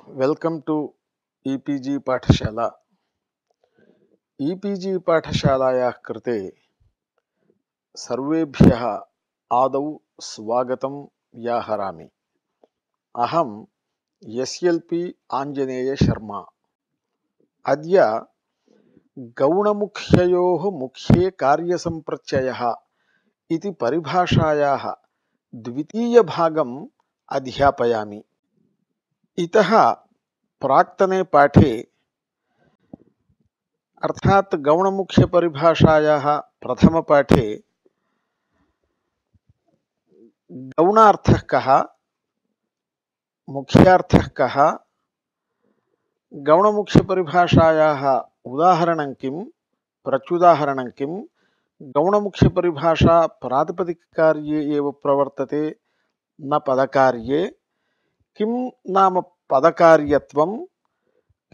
Welcome to EPG पाठशाला. EPG पाठशालायाः कृते सर्वेभ्यः आदौ स्वागतं व्याहरामि. अहं SLP आञ्जनेय शर्मा. अद्य गौणमुख्ययोः मुख्ये कार्यसम्प्रत्ययः इति परिभाषायाः द्वितीयभागम् अध्यापयामि. इतः प्राक्तने पाठे अर्थात गौणमुख्य परिभाषायाः प्रथमपाठे गौणार्थः कः, मुख्यार्थः कः, गौणमुख्य परिभाषायाः उदाहरणं किं, प्रत्युदाहरणं किं, गौणमुख्य परिभाषा प्रातिपदिककार्ये एव प्रवर्तते न पदकार्ये, किं नाम पदकार्यत्वं,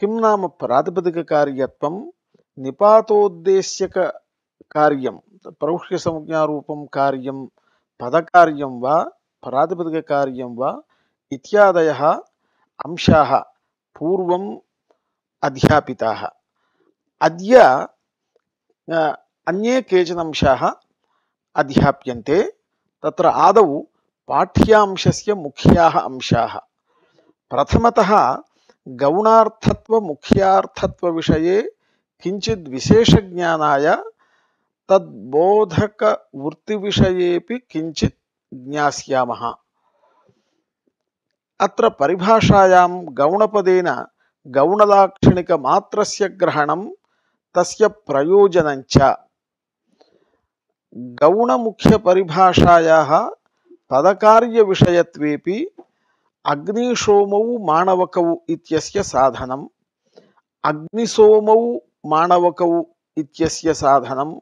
किं नाम प्रातिपदिककार्यत्वं, निपातोद्देश्यक कार्यं प्रौढ्यसंज्ञारूपं कार्यं पदकार्यं वा प्रातिपदिककार्यं वा इत्यादयः अंशाः पूर्वम् अध्यापिताः. अद्य अन्ये केचन अंशाः अध्याप्यन्ते. तत्र आदौ पाठ्यांशस्य मुख्याः अंशाः. प्रथमतः गौणार्थत्व मुख्यार्थत्व विषये किञ्चित् विशेषज्ञानाय तद्बोधक वृत्तिविषयेपि किञ्चित् ज्ञास्यामः. अत्र परिभाषायां गौणपदेन गौणलाक्षणिकमात्रस्य ग्रहणं तस्य प्रयोजनञ्च गौणमुख्यपरिभाषायाः पदकार्यविषयत्वेपि अग्निसोमौ माणवकौ इत्यस्य साधनं, अग्निसोमौ माणवकौ इत्यस्य साधनं,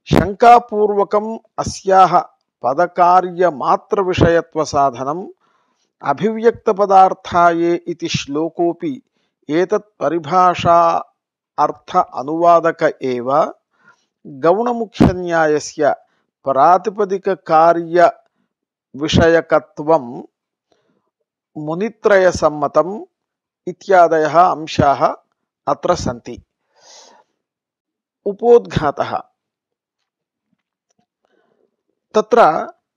शंकापूर्वकम् अस्याः पदकार्यमात्रविषयत्वसाधनम्, अभिव्यक्तपदार्थाये इति श्लोकोऽपि एतत् परिभाषा अर्थ अनुवादक एव. गौणमुख्यन्यायस्य प्रातिपदिककार्यविषयकत्वं मुनित्रयसम्मतम् इत्यादयः अंशाः अत्र सन्ति. उपोद्घातः. तत्र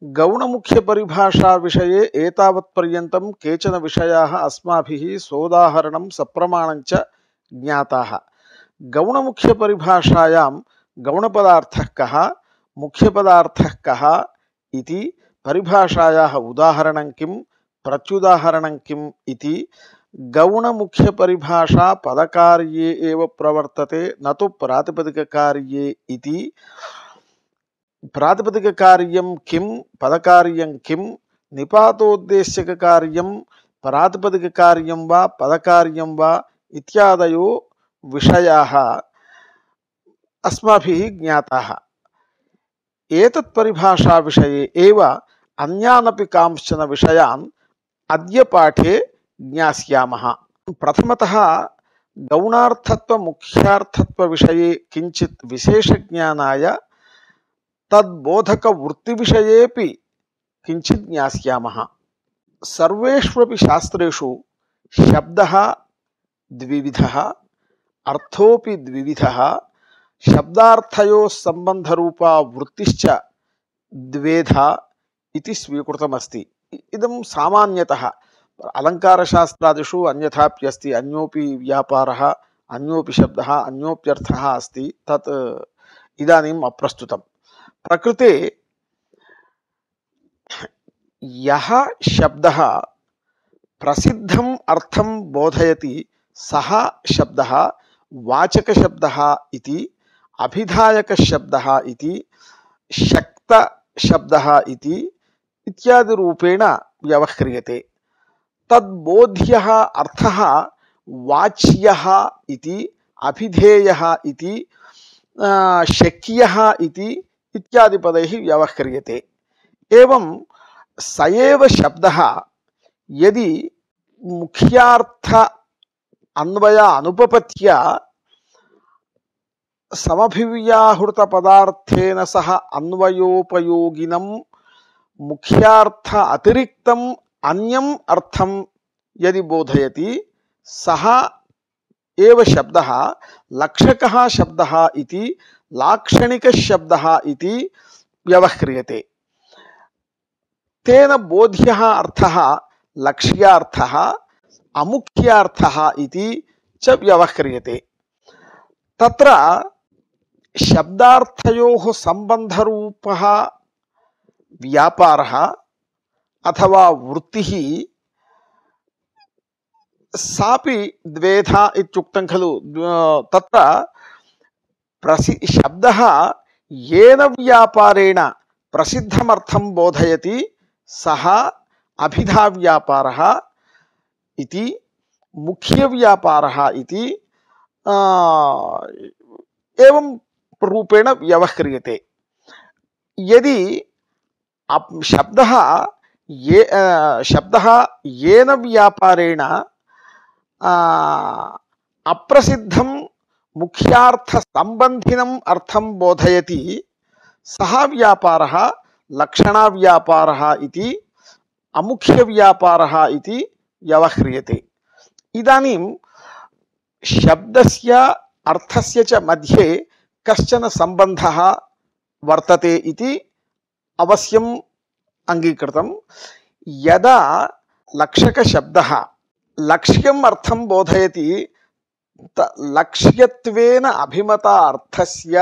गौणमुख्यपरिभाषा विषये एतावत्पर्यन्तं केचन विषयाः अस्माभिः सोदाहरणं सप्रमाणञ्च ज्ञाताः. गौणमुख्यपरिभाषायां गौणपदार्थः कः, मुख्यपदार्थः कः इति, परिभाषायाः उदाहरणं किं, प्रत्युदाहरणं किम् इति, गौणमुख्यपरिभाषा पदकार्ये एव प्रवर्तते न तु प्रातिपदिककार्ये इति, प्रातिपदिककार्यं किं, पदकार्यं किं, निपातोद्देश्यककार्यं प्रातिपदिककार्यं वा पदकार्यं वा इत्यादयो विषयाः अस्माभिः ज्ञाताः. एतत् परिभाषा विषये एव अन्यानपि कांश्चन विषयान् अद्य पाठे ज्ञास्यामः. प्रथमतः गौणार्थत्व मुख्यार्थत्व विषये किञ्चित् विशेषज्ञानाय तद्बोधक वृत्तिविषयेपि किञ्चित् ज्ञास्यामः. सर्वेष्वपि शास्त्रेषु शब्दः द्विविधः, अर्थोऽपि द्विविधः, शब्दार्थयोः सम्बन्धरूपा वृत्तिश्च द्वेधा इति स्वीकृतमस्ति. इदं सामान्यतः अलङ्कारशास्त्रादिषु अन्यथाप्यस्ति. अन्योपि व्यापारः, अन्योपि शब्दः, अन्योप्यर्थः अस्ति. तत् इदानीम् अप्रस्तुतं. प्रकृते यः शब्दः प्रसिद्धम् अर्थं बोधयति सः शब्दः वाचकशब्दः इति, अभिधायकशब्दः इति, शक्तशब्दः इति इत्यादि रूपेण व्यवह्रियते. तद्बोध्यः अर्थः वाच्यः इति, अभिधेयः इति, शक्यः इति इत्यादि पदैः व्यवह्रियते. एवं स एव शब्दः यदि मुख्यार्थ अन्वय अनुपपत्य समभिव्याहृतपदार्थेन सह अन्वयोपयोगिनं मुख्यार्थ अतिरिक्तम् अन्यम् अर्थं यदि बोधयति सः एव शब्दः लक्षकः शब्दः इति लाक्षणिकशब्दः इति व्यवह्रियते। तेन बोध्यः अर्थः लक्ष्यार्थः अमुख्यार्थः इति च व्यवह्रियते। तत्र शब्दार्थयोः सम्बन्धरूपः व्यापारः अथवा वृत्तिः सापि द्वेधा इत्युक्तं खलु। तत्र शब्दः येन व्यापारेण प्रसिद्धमर्थं बोधयति सः अभिधाव्यापारः इति मुख्यव्यापारः इति एवं रूपेण व्यवह्रियते। यदि शब्दः येन व्यापारेण अप्रसिद्धं मुख्यार्थसम्बन्धिनम् अर्थं बोधयति सः व्यापारः लक्षणाव्यापारः इति अमुख्यव्यापारः इति व्यवह्रियते। इदानीं शब्दस्य अर्थस्य च मध्ये कश्चन सम्बन्धः वर्तते इति अवश्यम् अंगीकृतं। यदा लक्षकशब्दः लक्ष्यम् अर्थं बोधयति लक्ष्यत्वेन अभिमता अर्थस्य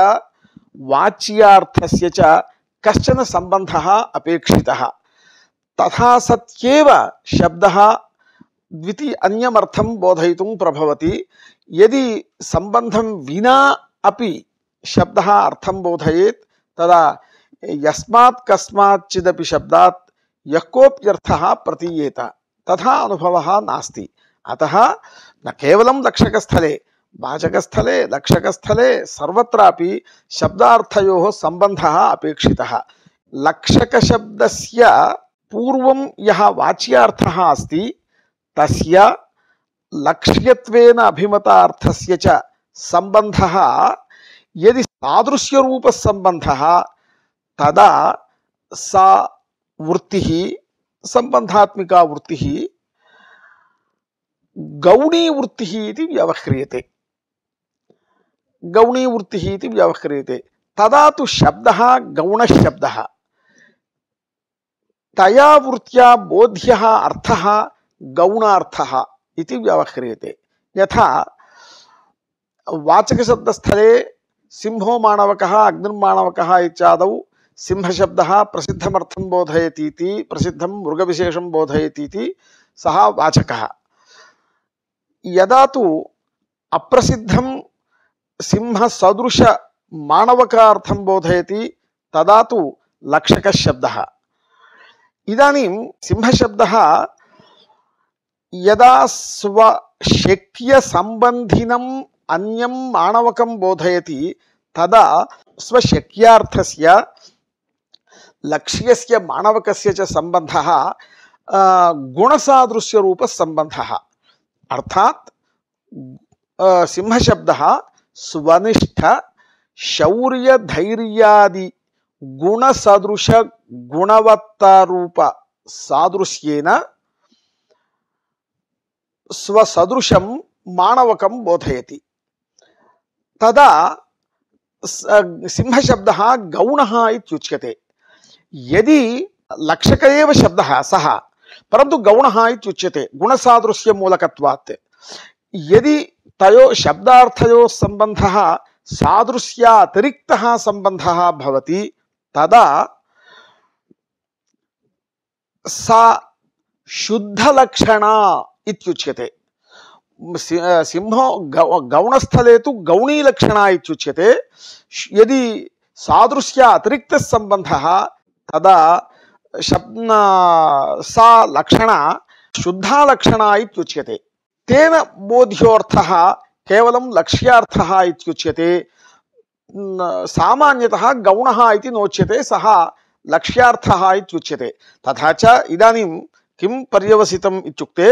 वाच्यार्थस्य च कश्चन सम्बन्धः अपेक्षितः। तथा सत्येव शब्दः अन्यमर्थं बोधयितुं प्रभवति। यदि सम्बन्धं विना अपि शब्दः अर्थं बोधयेत् तदा यस्मात् कस्माच्चिदपि शब्दात् यः कोऽप्यर्थः प्रतीयेत तथा अनुभवः नास्ति। अतः न केवलं लक्षकस्थले वाचकस्थले लक्षकस्थले सर्वत्रापि शब्दार्थयोः सम्बन्धः अपेक्षितः। लक्षकशब्दस्य पूर्वं यः वाच्यार्थः अस्ति तस्य लक्ष्यत्वेन अभिमतार्थस्य च सम्बन्धः यदि सादृश्यरूपः सम्बन्धः तदा सा वृत्तिः सम्बन्धात्मिका वृत्तिः गौणी वृत्तिः इति व्यवह्रियते। गौणी वृत्तिः इति व्यवह्रियते। तदा तु शब्दः गौणशब्दः तया वृत्त्या बोध्यः अर्थः गौणार्थः इति व्यवह्रियते। यथा वाचकशब्दस्थले सिंहो माणवकः अग्निर्माणवकः इत्यादौ सिंहशब्दः प्रसिद्धमर्थं बोधयति इति प्रसिद्धं मृगविशेषं बोधयति इति सः वाचकः। यदा तु अप्रसिद्धं सिंहसदृश माणवकार्थं बोधयति तदा तु लक्षकशब्दः। इदानीं सिंहशब्दः यदा स्वशक्यसम्बन्धिनम् अन्यं माणवकं बोधयति तदा स्वशक्यार्थस्य लक्ष्यस्य माणवकस्य च सम्बन्धः गुणसादृश्यरूपसम्बन्धः। अर्थात् सिंहशब्दः स्वनिष्ठ शौर्य धैर्यादि गुणसदृश गुणवत्तारूप सादृश्येन स्वसदृशं माणवकं बोधयति। तदा सिंहशब्दः गौणः इत्युच्यते। यदि लक्षक एव शब्दः सः परन्तु गौणः इत्युच्यते गुणसादृश्यमूलकत्वात्। यदि तयोः शब्दार्थयोः सम्बन्धः सादृश्यातिरिक्तः सम्बन्धः भवति तदा सा शुद्धलक्षणा इत्युच्यते। सिंहो गौणस्थले तु गौणीलक्षणा इत्युच्यते। यदि सादृश्य अतिरिक्तः सम्बन्धः तदा सा लक्षणा शुद्धा लक्षणा इत्युच्यते। तेन बोध्योऽर्थः केवलं लक्ष्यार्थः इत्युच्यते। सामान्यतः गौणः इति नोच्यते, सः लक्ष्यार्थः इत्युच्यते। तथा च इदानीं किं पर्यवसितम् इत्युक्ते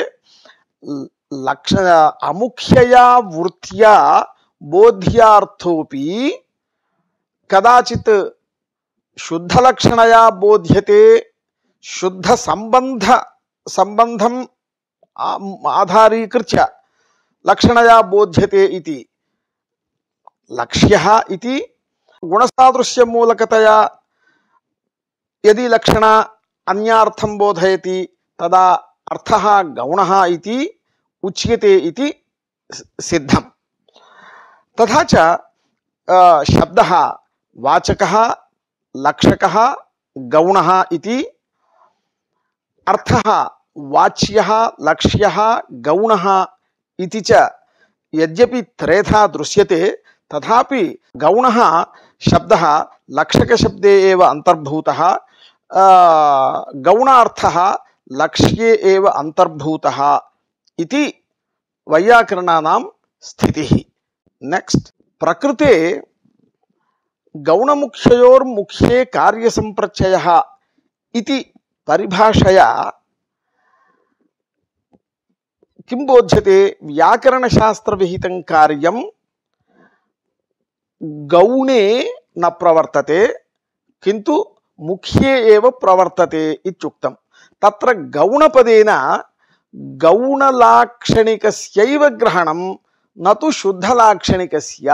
अमुख्यया वृत्त्या बोध्यार्थोऽपि कदाचित् शुद्धलक्षणया बोध्यते, शुद्धसम्बन्धम् आधारीकृत्य लक्षणया बोध्यते इति लक्ष्यः इति गुणसादृश्यमूलकतया यदि लक्षण अन्यार्थं बोधयति तदा अर्थः गौणः इति उच्यते इति सिद्धम्। तथा च शब्दः वाचकः लक्षकः गौणः इति अर्थः वाच्यः लक्ष्यः गौणः इति च यद्यपि त्रेधा दृश्यते तथापि गौणः शब्दः लक्षकशब्दे एव अंतर्भूतः, गौणार्थः लक्ष्ये एव अंतर्भूतः इति वैयाकरणानां स्थितिः। नेक्स्ट, प्रकृते गौणमुख्ययोर्मुख्ये कार्यसंप्रत्ययः इति परिभाषया किं बोध्यते? व्याकरणशास्त्रविहितं कार्यं गौणे न प्रवर्तते किन्तु मुख्ये एव प्रवर्तते इत्युक्तं। तत्र गौणपदेन गौणलाक्षणिकस्यैव ग्रहणं न तु शुद्धलाक्षणिकस्य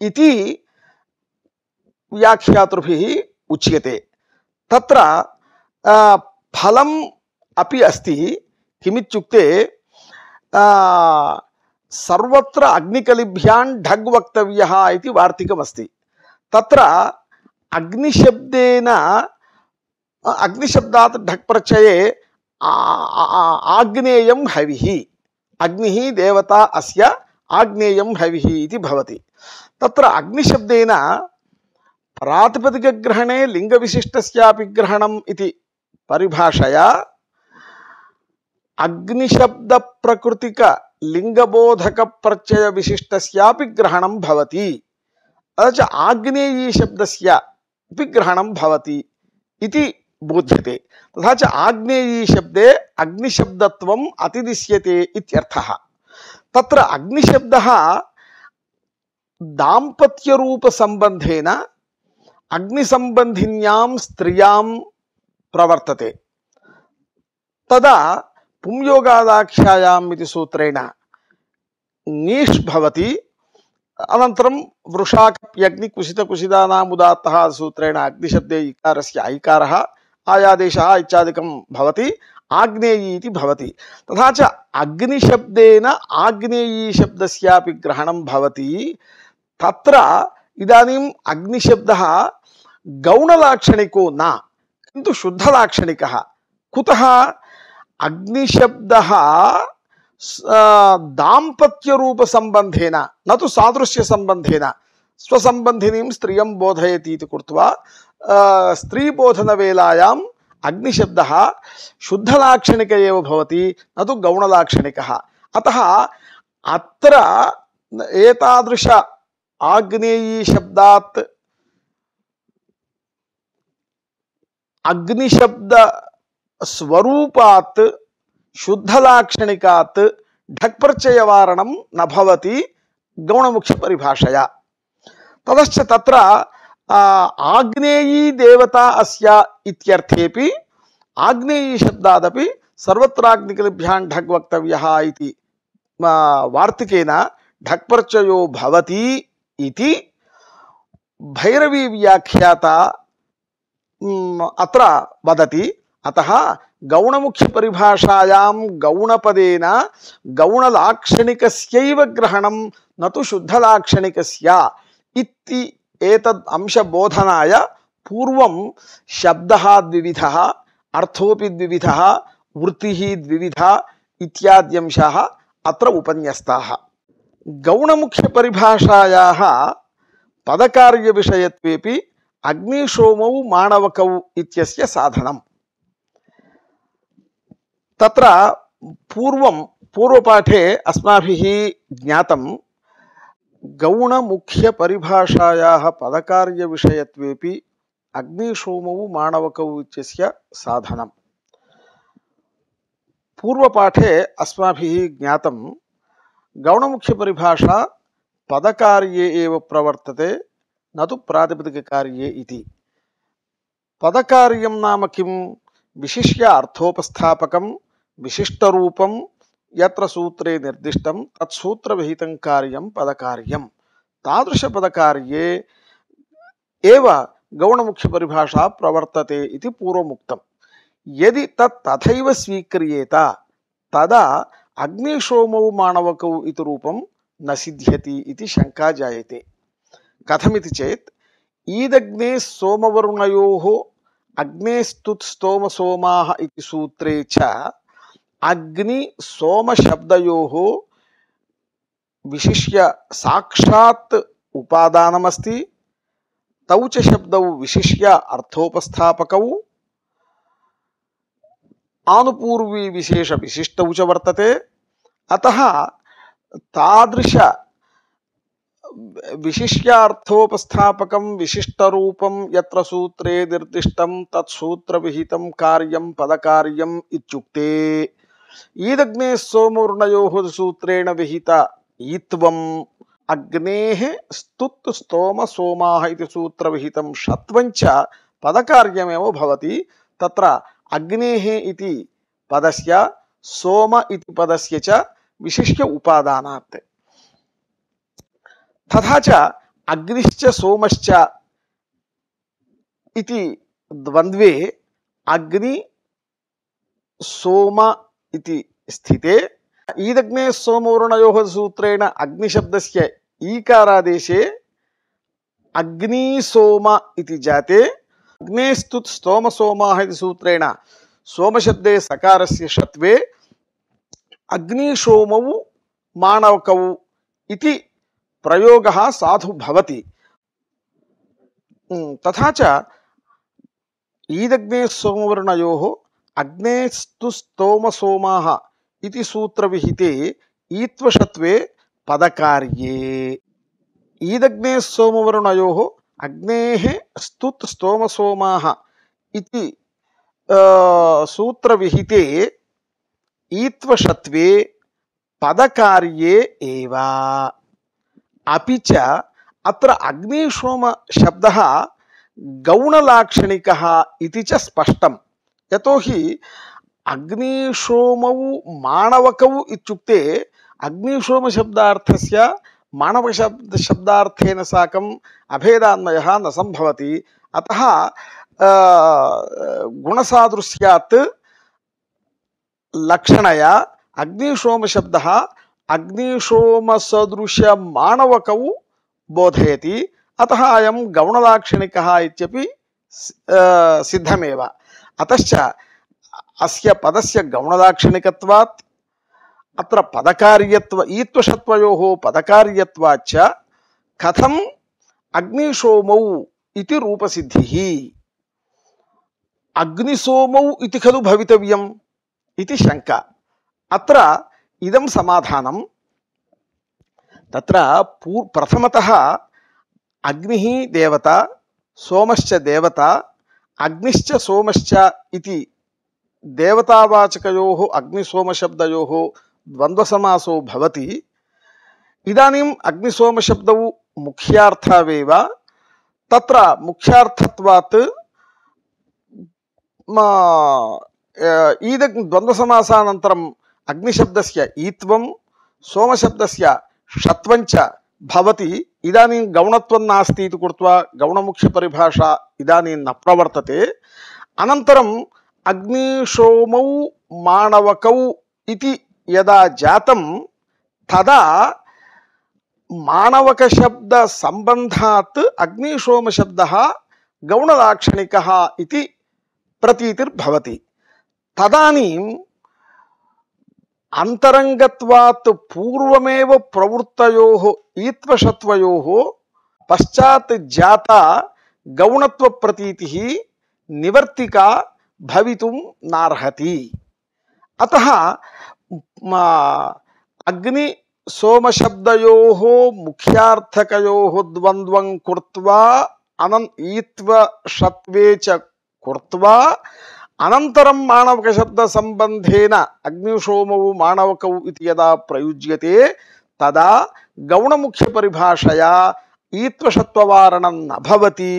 इति व्याख्यातृभिः उच्यते। तत्र फलम् अपि अस्ति। किमित्युक्ते सर्वत्र अग्निकलिभ्यां ढग् वक्तव्यः इति वार्तिकमस्ति। तत्र अग्निशब्देन अग्निशब्दात् ढक् प्रत्यये आग्नेयं हविः, अग्निः देवता अस्य आग्नेयं हविः इति भवति। तत्र अग्निशब्देन प्रातिपदिकग्रहणे लिंगविशिष्टस्यापि ग्रहणम् इति परिभाषया अग्निशब्द प्रकृतिक लिंगबोधक प्रत्यय विशिष्टस्यापि ग्रहणं भवति। अथ आग्नेयी शब्दस्यापि ग्रहणं भवति इति बोध्यते। तथा च आग्नेयी शब्दे अग्निशब्दत्वम् अतिदिश्यते इत्यर्थः। तत्र अग्निशब्दः दाम्पत्यरूप संबंधेन अग्निसंबंधिन्यां स्त्रियां प्रवर्तते। तदा पुंयोगादाख्यायाम् इति सूत्रेण ङीष् भवति। अनन्तरं वृषाकप्यग्निकुशितकुशितानाम् उदात्तः सूत्रेण अग्निशब्दे इकारस्य ऐकारः आयादेशः इत्यादिकं भवति, आग्नेयी इति भवति। तथा च अग्निशब्देन आग्नेयी शब्दस्यापि ग्रहणं भवति। तत्र इदानीम् अग्निशब्दः गौणलाक्षणिको न किन्तु शुद्धलाक्षणिकः। कुतः? अग्निशब्दः दाम्पत्यरूप संबंधेन न तु सादृश्य संबंधेन स्वसंबंधिनीं स्त्रियं बोधयति इति कृत्वा स्त्रीबोधनवेलायाम् अग्निशब्दः शुद्धलाक्षणिक एव भवति, न तु गौणलाक्षणिकः। अतः अत्र एतादृश आग्नेयी शब्दात् अग्निशब्द स्वरूपात् शुद्धलाक्षणिकात् ढक् प्रत्ययवारणं न भवति गौणमुख्य परिभाषया। ततश्च तत्र आग्नेयी देवता अस्य इत्यर्थेपि आग्नेयी शब्दादपि सर्वत्राग्निकलिभ्यां ढक् वक्तव्यः इति वार्तिकेन ढक् प्रत्ययो भवति इति भैरवी व्याख्याता अत्र वदति। अतः गौणमुख्य परिभाषायां गौणपदेन गौणलाक्षणिकस्यैव ग्रहणं न तु शुद्धलाक्षणिकस्य इति एतद् अंशबोधनाय पूर्वं शब्दः द्विविधः, अर्थोऽपि द्विविधः, वृत्तिः द्विविधा इत्याद्यंशाः अत्र उपन्यस्ताः। गौणमुख्य परिभाषायाः पदकार्यविषयत्वेपि अग्निशोमौ माणवकौ इत्यस्य साधनम्। तत्र पूर्वपाठे अस्माभिः ज्ञातं गौणमुख्य परिभाषायाः पदकार्यविषयत्वेपि अग्निशोमौ माणवकौ इत्यस्य साधनम्। पूर्वपाठे अस्माभिः ज्ञातं गौणमुख्य परिभाषा पदकार्ये एव प्रवर्तते न तु प्रातिपदिककार्ये इति। पदकार्यं नाम किं? विशिष्य अर्थोपस्थापकं विशिष्टरूपं यत्र सूत्रे निर्दिष्टं तत्सूत्रविहितं कार्यं पदकार्यं तादृशपदकार्ये एव गौणमुख्यपरिभाषा प्रवर्तते इति पूर्वमुक्तम्। यदि तथैव स्वीक्रियेत तदा अग्निशोमौ माणवकौ इति रूपं न सिद्ध्यति इति शंका जायते। कथमिति चेत् ईदग्ने सोमवरुणयोः अग्नेस्तुत्स्तोमसोमाः इति सूत्रे च अग्नि सोम शब्दयोः विशिष्य साक्षात् उपादानमस्ति। तौ च शब्दौ विशिष्य अर्थोपस्थापकौ आनुपूर्वी विशेष विशिष्टौ च वर्तते। अतः तादृश विशिष्यार्थोपस्थापकं विशिष्टरूपं यत्र सूत्रे निर्दिष्टं तत्सूत्रविहितं कार्यं पदकार्यम् इत्युक्ते ईदग्ने सोमवरुणयोः सूत्रेण विहित ईत्वम् अग्नेः स्तुत् स्तोम सोमाः इति सूत्रविहितं षत्वं च पदकार्यमेव भवति। तत्र अग्नेः इति पदस्य सोम इति पदस्य च विशिष्य उपादानात्। तथा च अग्निश्च सोमश्च इति द्वन्द्वे अग्नि सोम इति स्थिते ईदग्ने सोमवरुणयोः सूत्रेण अग्निशब्दस्य ईकारादेशे अग्निसोम इति जाते अग्नेस्तुत् स्तोमसोमाः इति सूत्रेण सोमशब्दे सकारस्य षत्वे अग्निशोमौ माणवकौ इति प्रयोगः साधु भवति। तथा च ईदग्ने सोमवरुणयोः अग्नेस्तुस्तोमसोमाः इति सूत्रविहिते ईत्वषत्वे पदकार्ये ईदग्ने सोमवरुणयोः अग्नेः स्तुत् स्तोमसोमाः इति सूत्रविहिते ईत्वषत्वे पदकार्ये एव। अपि च अत्र अग्निशोम शब्दः गौणलाक्षणिकः इति च स्पष्टम्। यतोहि अग्निशोमौ माणवकौ इत्युक्ते अग्निशोम शब्दार्थस्य माणव शब्दार्थेन साकम् अभेदान्वयः न सम्भवति। अतः गुणसादृश्यात् लक्षणया अग्निशोम शब्दः अग्निशोम सदृश माणवकौ बोधयति। अतः अयं गौणलाक्षणिकः इत्यपि सिद्धमेव। अतश्च अस्य पदस्य गौणलाक्षणिकत्वात् अत्र पदकार्यत्व ईत्वषत्वयोः पदकार्यत्वाच्च कथम् अग्निशोमौ इति रूपसिद्धिः। अग्निसोमौ इति खलु भवितव्यम् इति शंका। अत्र इदं समाधानं तत्र प्रथमतः अग्निः देवता सोमश्च देवता अग्निश्च सोमश्च इति देवतावाचकयोः अग्निसोमशब्दयोः द्वन्द्वसमासो भवति। इदानीम् अग्निसोमशब्दौ मुख्यार्थावेव। तत्र मुख्यार्थत्वात् द्वन्द्वसमासानन्तरम् अग्निशब्दस्य ईत्वं सोमशब्दस्य षत्वं च भवति। इदानीं गौणत्वं नास्ति इति कृत्वा गौणमुख्यपरिभाषा इदानीं न प्रवर्तते। अनन्तरम् अग्निशोमौ माणवकौ इति यदा जातं तदा माणवकशब्द सम्बन्धात् अग्निशोमशब्दः गौणलाक्षणिकः इति प्रतीतिर्भवति। तदानीम् अंतरंगत्वात् पूर्वमेव प्रवृत्तयोः ईत्वषत्वयोः पश्चात् जाता गौणत्व प्रतीतिः निवर्तिका भवितुं नार्हति। अतः अग्नि सोमशब्दयोः मुख्यार्थकयोः द्वन्द्वं कृत्वा ईत्वषत्वे च कृत्वा अनन्तरं माणवकशब्द संबंधेन अग्निशोमौ माणवकौ इति यदा प्रयुज्यते तदा गौणमुख्यपरिभाषया ईत्वषत्ववारणं न भवति।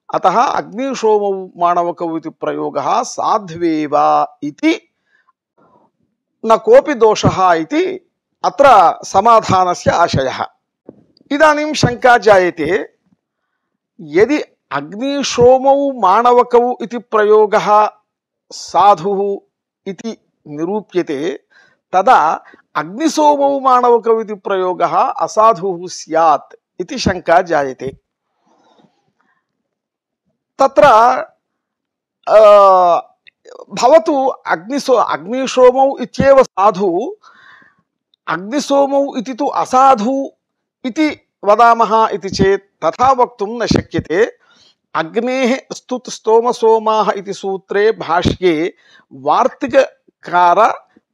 अतः अग्निशोमौ माणवकौ इति प्रयोगः साध्वेव इति न कोऽपि दोषः इति अत्र समाधानस्य आशयः। इदानीं शङ्का जायते, यदि अग्निशोमौ माणवकौ इति प्रयोगः साधुः इति निरूप्यते, तदा अग्निसोमौ माणवकौ इति प्रयोगः असाधुः स्यात् इति शङ्का जायते। तत्र भवतु अग्निशोमौ इत्येव साधु, अग्निसोमौ इति तु असाधु इति वदामः इति चेत् तथा वक्तुं न शक्यते। अग्नेः स्तुत् स्तोम सोमाः इति सूत्रे भाष्ये वार्तिककार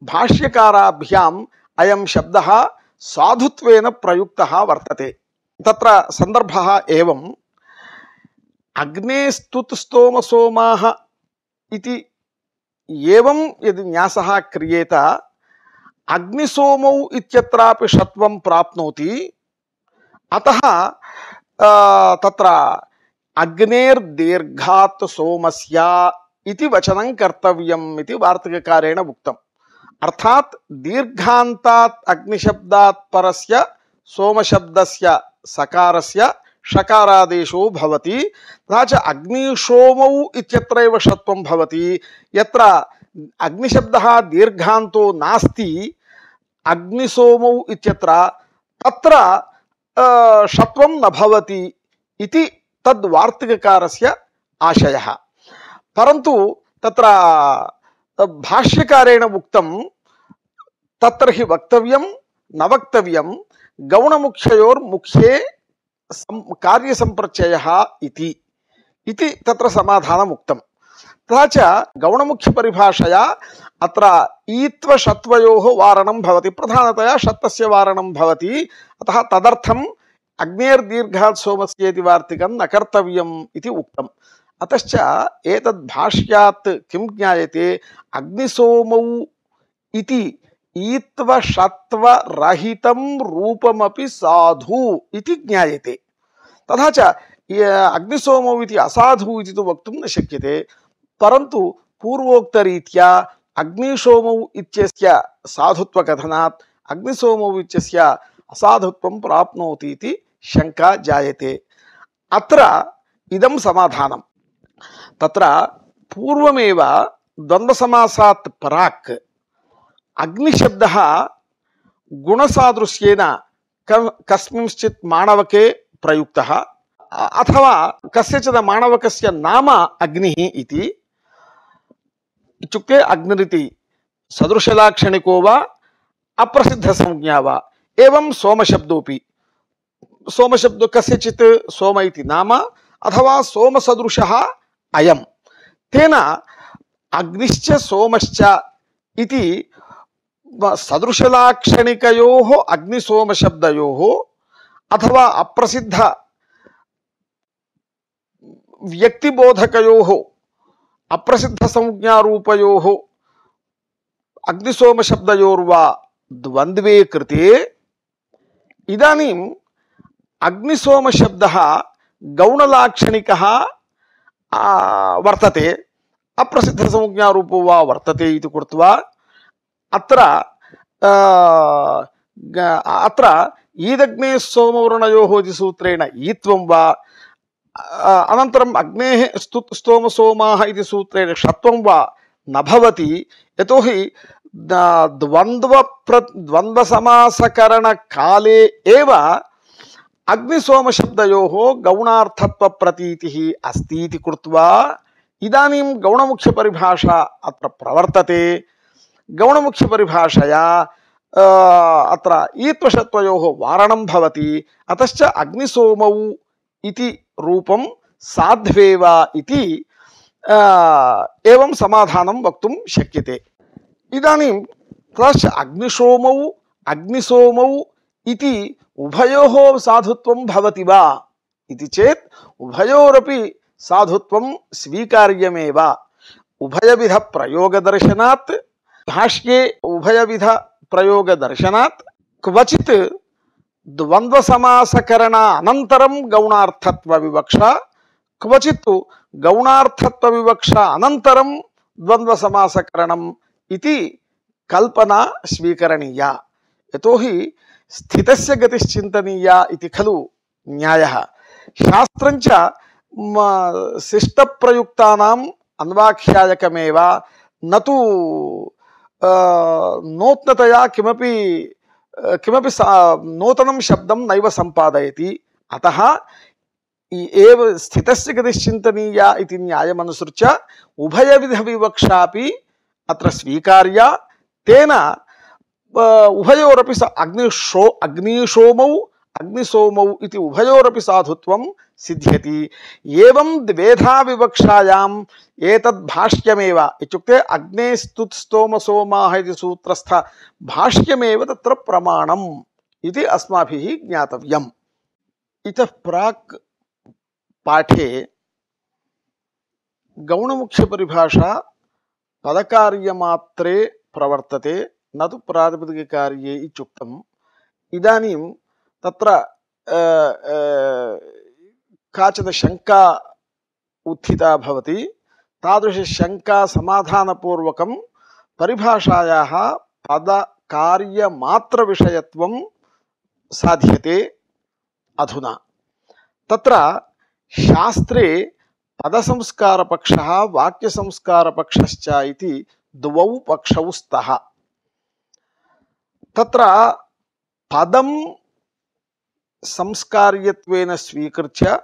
भाष्यकाराभ्याम् अयं शब्दः साधुत्वेन प्रयुक्तः वर्तते। तत्र सन्दर्भः एवम्, अग्ने स्तुत् स्तोम सोमाः इति एवं यदि न्यासः क्रियेत, अग्निसोमौ इत्यत्रापि षत्वं प्राप्नोति। अतः तत्र अग्नेर्दीर्घात् सोमस्य इति वचनं कर्तव्यम् इति वार्तिककारेण उक्तम्। अर्थात् दीर्घान्तात् अग्निशब्दात् परस्य सोमशब्दस्य सकारस्य षकारादेशो भवति। तथा च अग्निशोमौ इत्यत्रैव षत्वं भवति। यत्र अग्निशब्दः दीर्घान्तो नास्ति अग्निसोमौ इत्यत्र, तत्र षत्वं न भवति इति तद्वार्तिककारस्य आशयः। परन्तु तत्र भाष्यकारेण उक्तं, तत्र हि वक्तव्यं न वक्तव्यं गौणमुख्ययोर्मुख्ये कार्यसंप्रत्ययः इति तत्र समाधानम् उक्तं। तथा च गौणमुख्यपरिभाषया अत्र ईत्व षत्वयोः वारणं भवति, प्रधानतया षत्वस्य वारणं भवति। अतः तदर्थम् अग्नेर्दीर्घात् सोमस्य इति वार्तिकं न कर्तव्यम् इति उक्तम्। अतश्च एतद् भाष्यात् किं ज्ञायते, अग्निसोमौ इति ईत्व षत्व रहितं रूपमपि साधु इति ज्ञायते। तथा च अग्निसोमौ इति असाधु इति तु वक्तुं न शक्यते। परन्तु पूर्वोक्तरीत्या अग्निसोमौ इत्यस्य साधुत्वकथनात् अग्निसोमौ इत्यस्य असाधुत्वं प्राप्नोति इति शङ्का जायते। अत्र इदं समाधानं। तत्र पूर्वमेव द्वन्द्वसमासात् पराक् अग्निशब्दः गुणसादृश्येन कस्मिंश्चित् माणवके प्रयुक्तः, अथवा कस्यचित् माणवकस्य नाम अग्निः इति, इत्युक्ते अग्निरिति सदृशलाक्षणिको वा अप्रसिद्धसंज्ञा वा। एवं सोमशब्दोऽपि, सोमशब्दो कस्यचित् सोम इति नाम अथवा सोमसदृशः अयं, तेन अग्निश्च सोमश्च इति सदृशलाक्षणिकयोः अग्निसोमशब्दयोः अथवा अप्रसिद्ध व्यक्तिबोधकयोः अप्रसिद्धसंज्ञारूपयोः अग्निसोमशब्दयोर्वा द्वन्द्वे कृते इदानीम् अग्निसोमशब्दः गौणलाक्षणिकः वर्तते, अप्रसिद्धसंज्ञारूपो वा वर्तते इति कृत्वा अत्र ईदग्नेः सोमवर्णयोः इति सूत्रेण ईत्वं वा, अनन्तरम् अग्नेः स्तुत् स्तोम सोमाः इति सूत्रेण षत्वं वा न भवति। यतोहि द्वन्द्वसमासकरणकाले एव अग्निसोमशब्दयोः गौणार्थत्वप्रतीतिः अस्ति इति कृत्वा इदानीं गौणमुख्यपरिभाषा अत्र प्रवर्तते। गौणमुख्यपरिभाषया अत्र ईत्वषत्वयोः वारणं भवति। अतश्च अग्निसोमौ इति रूपं साध्वेव इति एवं समाधानं वक्तुं शक्यते। इदानीं ततश्च अग्निसोमौ अग्निसोमौ इति उभयोः साधुत्वं भवति वा इति चेत् उभयोरपि साधुत्वं स्वीकार्यमेव। उभयविध प्रयोगदर्शनात्, भाष्ये उभयविध प्रयोगदर्शनात् क्वचित् द्वन्द्वसमासकरण अनन्तरं गौणार्थत्व विवक्षा, क्वचित् गौणार्थत्व विवक्षा अनन्तरं द्वन्द्वसमासकरणम् इति कल्पना स्वीकरणीया यतोहि स्थितस्य गतिश्चिन्तनीया इति खलु न्यायः शास्त्रञ्च शिष्टप्रयुक्तानाम् अन्वाख्यायकमेव न तु नूतनतया किमपि नूतनं शब्दं नैव सम्पादयति अतः एव स्थितस्य गतिश्चिन्तनीया इति न्यायमनुसृत्य उभयविधविवक्षापि अत्र स्वीकार्या तेन उभयोरपि अग्निसोमौ इति उभयोरपि साधुत्वं सिद्ध्यति एवं द्वेधा विवक्षायाम् एतद् भाष्यमेव इत्युक्ते अग्नेस्तुत्स्तोमसोमाः इति सूत्रस्थ भाष्यमेव तत्र प्रमाणम् इति अस्माभिः ज्ञातव्यम्। इतः प्राक् पाठे गौणमुख्यपरिभाषा पदकार्यमात्रे प्रवर्तते न तु प्रातिपदिककार्ये इत्युक्तम्। इदानीं तत्र काचित् शङ्का उत्थिता भवति। तादृशशङ्का समाधानपूर्वकं परिभाषायाः पदकार्यमात्रविषयत्वं साध्यते अधुना। तत्र शास्त्रे पदसंस्कारपक्षः वाक्यसंस्कारपक्षश्च इति द्वौ पक्षौ स्तः। तत्र पदं संस्कार्यत्वेन स्वीकृत्य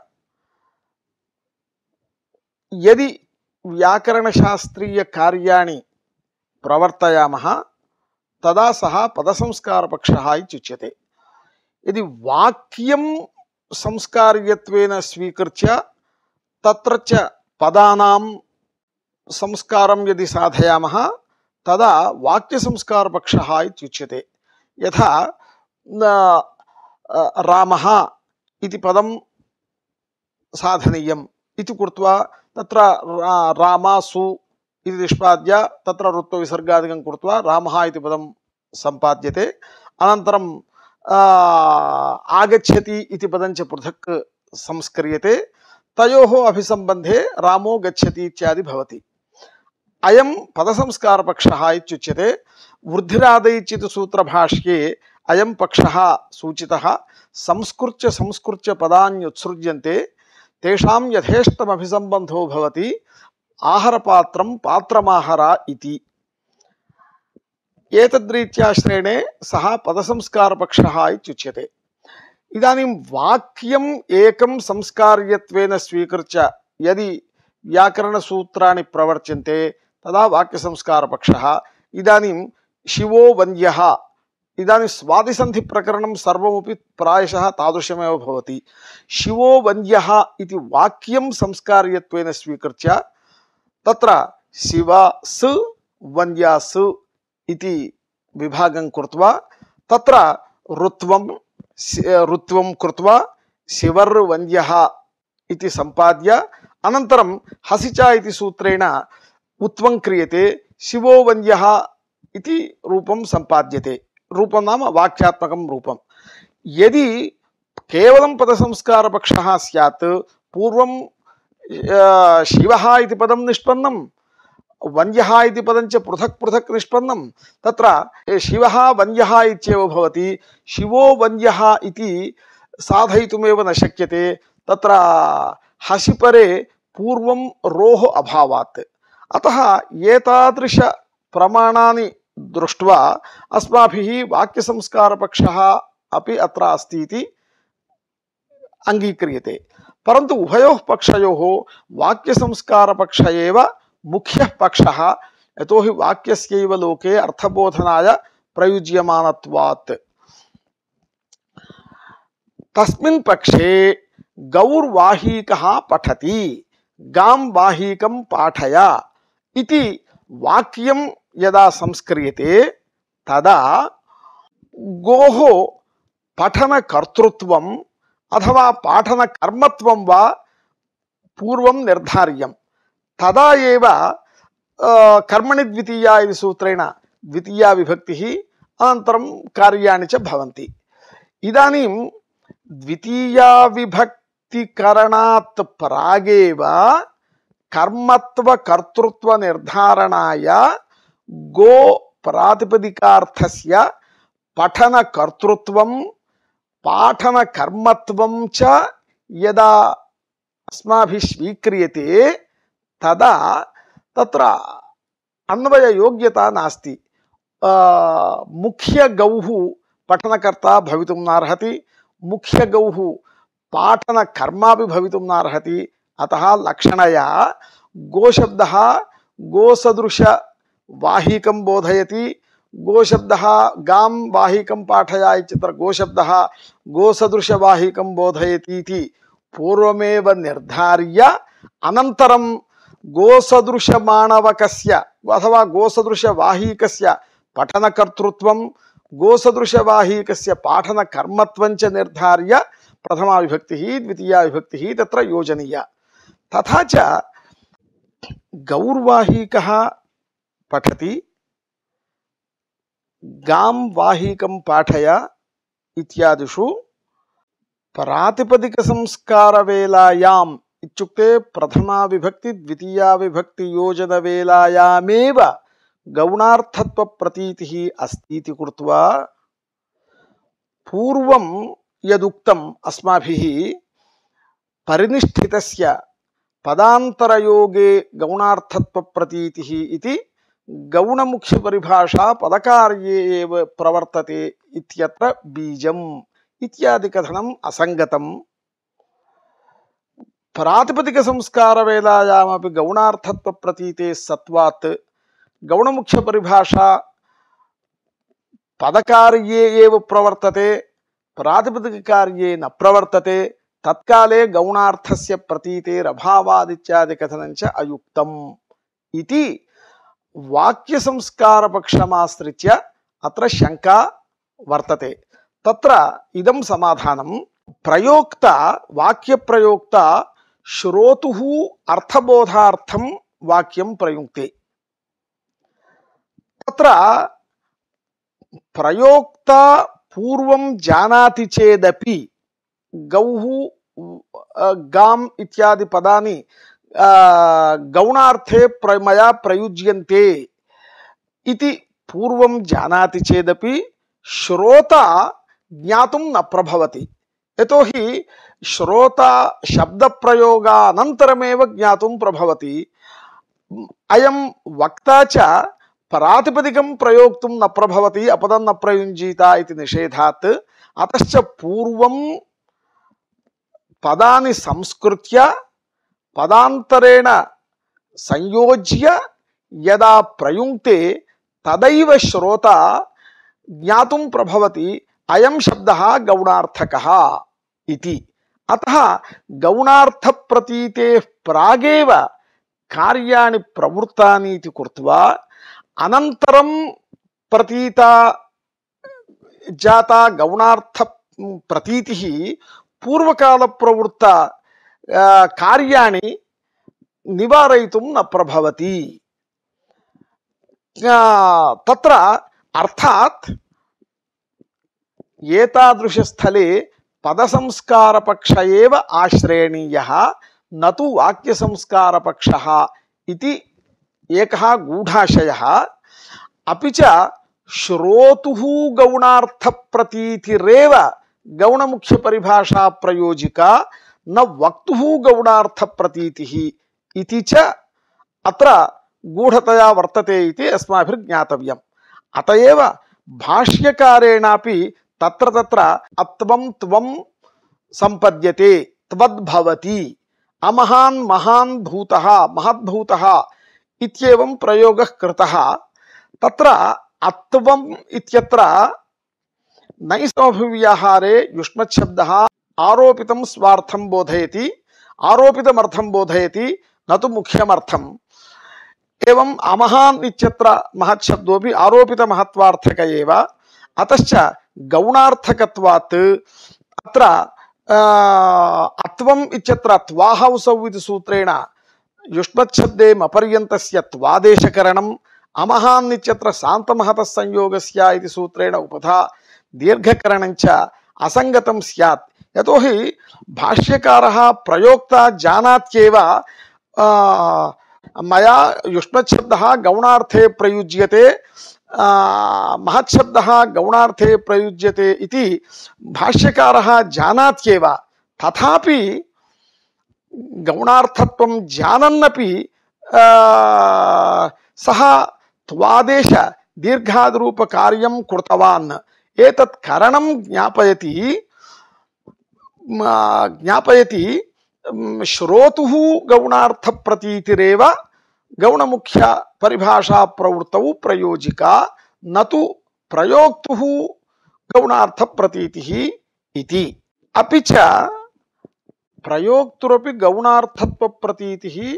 यदि व्याकरणशास्त्रीयकार्याणि प्रवर्तयामः तदा सः पदसंस्कारपक्षः इत्युच्यते। यदि वाक्यं संस्कार्यत्वेन स्वीकृत्य तत्र च पदानां संस्कारं यदि साधयामः तदा वाक्यसंस्कारपक्षः इत्युच्यते। यथा रामः इति पदं साधनीयम् इति कृत्वा तत्र रामासु इति निष्पाद्य तत्र ऋत्वविसर्गादिकं कृत्वा रामः इति पदं सम्पाद्यते। अनन्तरं आगच्छति इति पदं च पृथक् संस्क्रियते। तयोः अभिसम्बन्धे रामो गच्छति इत्यादि भवति। अयं पदसंस्कारपक्षः इत्युच्यते। वृद्धिरादैचित् सूत्रभाष्ये अयं पक्षः सूचितः। संस्कृत्य पदान्युत्सृज्यन्ते तेषां यथेष्टमभिसम्बन्धो भवति आहरपात्रं पात्रमाहर इति। एतद्रीत्या श्रेणे सः पदसंस्कारपक्षः इत्युच्यते। इदानीं वाक्यम् एकं संस्कार्यत्वेन स्वीकृत्य यदि व्याकरणसूत्राणि प्रवर्त्यन्ते तदा वाक्यसंस्कारपक्षः। इदानीं शिवो वन्द्यः इदानीं स्वादिसन्धिप्रकरणं सर्वमपि प्रायशः तादृशमेव भवति। शिवो वन्द्यः इति वाक्यं संस्कार्यत्वेन स्वीकृत्य तत्र शिवस् वन्द्यास् इति विभागं कृत्वा तत्र ऋत्वं कृत्वा शिवर्वन्द्यः इति सम्पाद्य अनन्तरं हसिचा इति सूत्रेण उत्वं क्रियते। शिवो वन्द्यः इति रूपं सम्पाद्यते। रूपं नाम वाक्यात्मकं रूपं। यदि केवलं पदसंस्कारपक्षः स्यात् पूर्वं शिवः इति पदं निष्पन्नं वन्द्यः इति पदं च पृथक् पृथक् निष्पन्नं तत्र शिवः वन्द्यः इत्येव भवति। शिवो वन्द्यः इति साधयितुमेव न शक्यते। तत्र हसिपरे पूर्वं रोः अभावात्। अतः एतादृश प्रमाणानि दृष्ट्वा अस्माभिः वाक्यसंस्कारपक्षः अपि अत्र अस्ति इति अंगीक्रियते। परन्तु उभयोः पक्षयोः वाक्यसंस्कारपक्ष एव मुख्यः पक्षः। यतोहि वाक्यस्यैव लोके अर्थबोधनाय प्रयुज्यमानत्वात्। तस्मिन् पक्षे गौर्वाहीकः पठति गां वाहीकं पाठय इति वाक्यं यदा संस्क्रियते तदा गोः पठनकर्तृत्वम् अथवा पाठनकर्मत्वं वा पूर्वं निर्धार्यं। तदा एव कर्मणि द्वितीया इति सूत्रेण द्वितीया विभक्तिः अनन्तरं कार्याणि च भवन्ति। इदानीं द्वितीया विभक्तिकरणात् प्रागेव कर्मत्व कर्तृत्व निर्धारणाय गो प्रातिपदिकार्थस्य पठनकर्तृत्वं पाठनकर्मत्वं च यदा अस्माभिः स्वीक्रियते तदा तत्र अन्वययोग्यता नास्ति। मुख्यगौः पठनकर्ता भवितुं नार्हति, मुख्यगौः पाठनकर्मापि भवितुं नार्हति। अतः लक्षणया गोशब्दः गोसदृशवाहिकं बोधयति, गोशब्दः गां वाहिकं पाठया इत्यत्र गोशब्दः गोसदृशवाहिकं बोधयति इति पूर्वमेव निर्धार्य अनन्तरं गोसदृशमाणवकस्य अथवा गोसदृशवाहिकस्य पठनकर्तृत्वं गोसदृशवाहिकस्य पाठनकर्मत्वं च निर्धार्य प्रथमा विभक्तिः द्वितीया विभक्तिः तत्र योजनीया। तथा च गौर्वाहिकः पठति गां वाहिकं पाठय इत्यादिषु प्रातिपदिकसंस्कारवेलायाम् इत्युक्ते प्रथमा विभक्ति द्वितीया विभक्ति योजनवेलायामेव गौणार्थत्वप्रतीतिः अस्ति इति कृत्वा पूर्वं यदुक्तम् अस्माभिः परिनिष्ठितस्य पदान्तरयोगे गौणार्थत्वप्रतीतिः इति गौणमुख्यपरिभाषा पदकार्ये एव प्रवर्तते इत्यत्र बीजम् इत्यादिकथनम् असङ्गतम्। प्रातिपदिकसंस्कारवेलायामपि गौणार्थत्वप्रतीतेः सत्वात् गौणमुख्यपरिभाषा पदकार्ये एव प्रवर्तते, प्रातिपदिककार्ये न प्रवर्तते। तत्काले गौणार्थस्य प्रतीतेरभावादित्यादिकथनञ्च अयुक्तम् इति वाक्यसंस्कारपक्षमाश्रित्य अत्र शङ्का वर्तते। तत्र इदं समाधानं प्रयोक्ता वाक्यप्रयोक्ता श्रोतुः अर्थबोधार्थं वाक्यं प्रयुङ्क्ते। तत्र प्रयोक्ता पूर्वं जानाति चेदपि गौः गाम् इत्यादि पदानि गौणार्थे मया प्रयुज्यन्ते इति पूर्वं जानाति चेदपि श्रोता ज्ञातुं न प्रभवति। यतोहि श्रोता शब्दप्रयोगानन्तरमेव ज्ञातुं प्रभवति। अयं वक्ता च प्रातिपदिकं प्रयोक्तुं न प्रभवति, अपदं न प्रयुञ्जीत इति निषेधात्। अतश्च पूर्वं पदानि संस्कृत्य पदान्तरेण संयोज्य यदा प्रयुङ्क्ते तदैव श्रोता ज्ञातुं प्रभवति अयं शब्दः गौणार्थकः इति। अतः गौणार्थप्रतीतेः प्रागेव कार्याणि प्रवृत्तानि इति कृत्वा अनन्तरं प्रतीता जाता गौणार्थप्रतीतिः पूर्वकालप्रवृत्त कार्याणि निवारयितुं न प्रभवति। तत्र अर्थात् एतादृशस्थले पदसंस्कारपक्ष एव आश्रयणीयः, न तु वाक्यसंस्कारपक्षः इति एकः गूढाशयः। अपि च श्रोतुः गौणार्थप्रतीतिरेव गौणमुख्यपरिभाषा प्रयोजिका, न वक्तुः गौणार्थप्रतीतिः इति च अत्र गूढतया वर्तते इति अस्माभिर्ज्ञातव्यम्। अत एव भाष्यकारेणापि तत्र तत्र अत्वं त्वं सम्पद्यते, त्वद्भवति, अमहान् महान् भूतः महद्भूतः इत्येवं प्रयोगः कृतः। तत्र अत्वम् इत्यत्र नैसमभिव्याहारे युष्मच्छब्दः आरोपितं स्वार्थं बोधयति, आरोपितमर्थं बोधयति, न तु मुख्यमर्थम्। एवं अमहान् इत्यत्र महच्छब्दोऽपि आरोपितमहत्वार्थक एव। अतश्च गौणार्थकत्वात् अत्र अत्वम् इत्यत्र त्वाहौसौ इति सूत्रेण युष्मच्छब्दे मपर्यन्तस्य त्वादेशकरणम्, अमहान् इत्यत्र सान्तमहतः संयोगस्य इति सूत्रेण उपधा दीर्घकरणञ्च असङ्गतं स्यात्। यतोहि भाष्यकारः प्रयोक्ता जानात्येव मया युष्मच्छब्दः गौणार्थे प्रयुज्यते, महच्छब्दः गौणार्थे प्रयुज्यते इति भाष्यकारः जानात्येव, तथापि गौणार्थत्वं जानन्नपि सः त्वादेश दीर्घाद्रूप कार्यं कृतवान्। एतत् कारणं ज्ञापयति श्रोतुः गौणार्थ प्रतीतिरेव गौणमुख्य परिभाषा प्रवृत्तौ प्रयोजिका, न तु प्रयोक्तुः गौणार्थ प्रतीतिः इति। अपि च प्रयोक्तुरपि गौणार्थत्व प्रतीतिः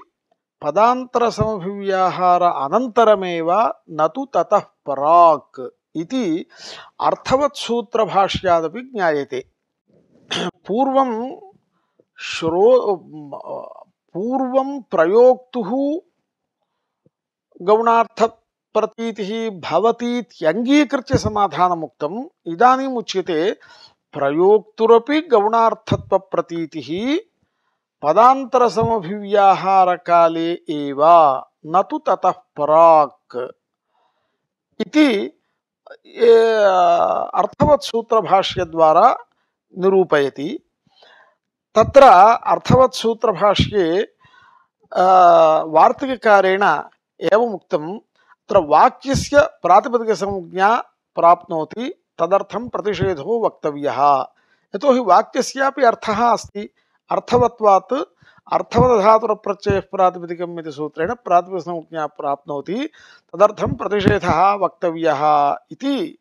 पदांतर समभिव्याहार अनंतरमेव न तु ततः पराक् इति अर्थवत् सूत्र भाष्यादपि ज्ञायते। पूर्वं प्रयोक्तुः गौणार्थ प्रतीतिः भवतीत्यंगीकृत्य समाधानमुक्तम्। इदानीम् उच्यते प्रयोक्तुरपि गौणार्थत्व प्रतीतिः पदांतर समभिव्याहार काले एव न तु ततः पराक् इति अर्थवत् सूत्र भाष्य द्वारा निरूपयति। तत्र अर्थवत् सूत्र भाष्ये वार्तिककारेण एवम् उक्तं, तत्र वाक्यस्य प्रातिपदिक संज्ञा प्राप्नोति तदर्थं प्रतिषेधो वक्तव्यः। यतोहि वाक्यस्यापि अर्थः अस्ति, अर्थवत्वात् अर्थवदधातुरप्रत्ययः प्रातिपदिकम् इति सूत्रेण प्रातिपदिक संज्ञा प्राप्नोति तदर्थं प्रतिषेधः वक्तव्यः इति।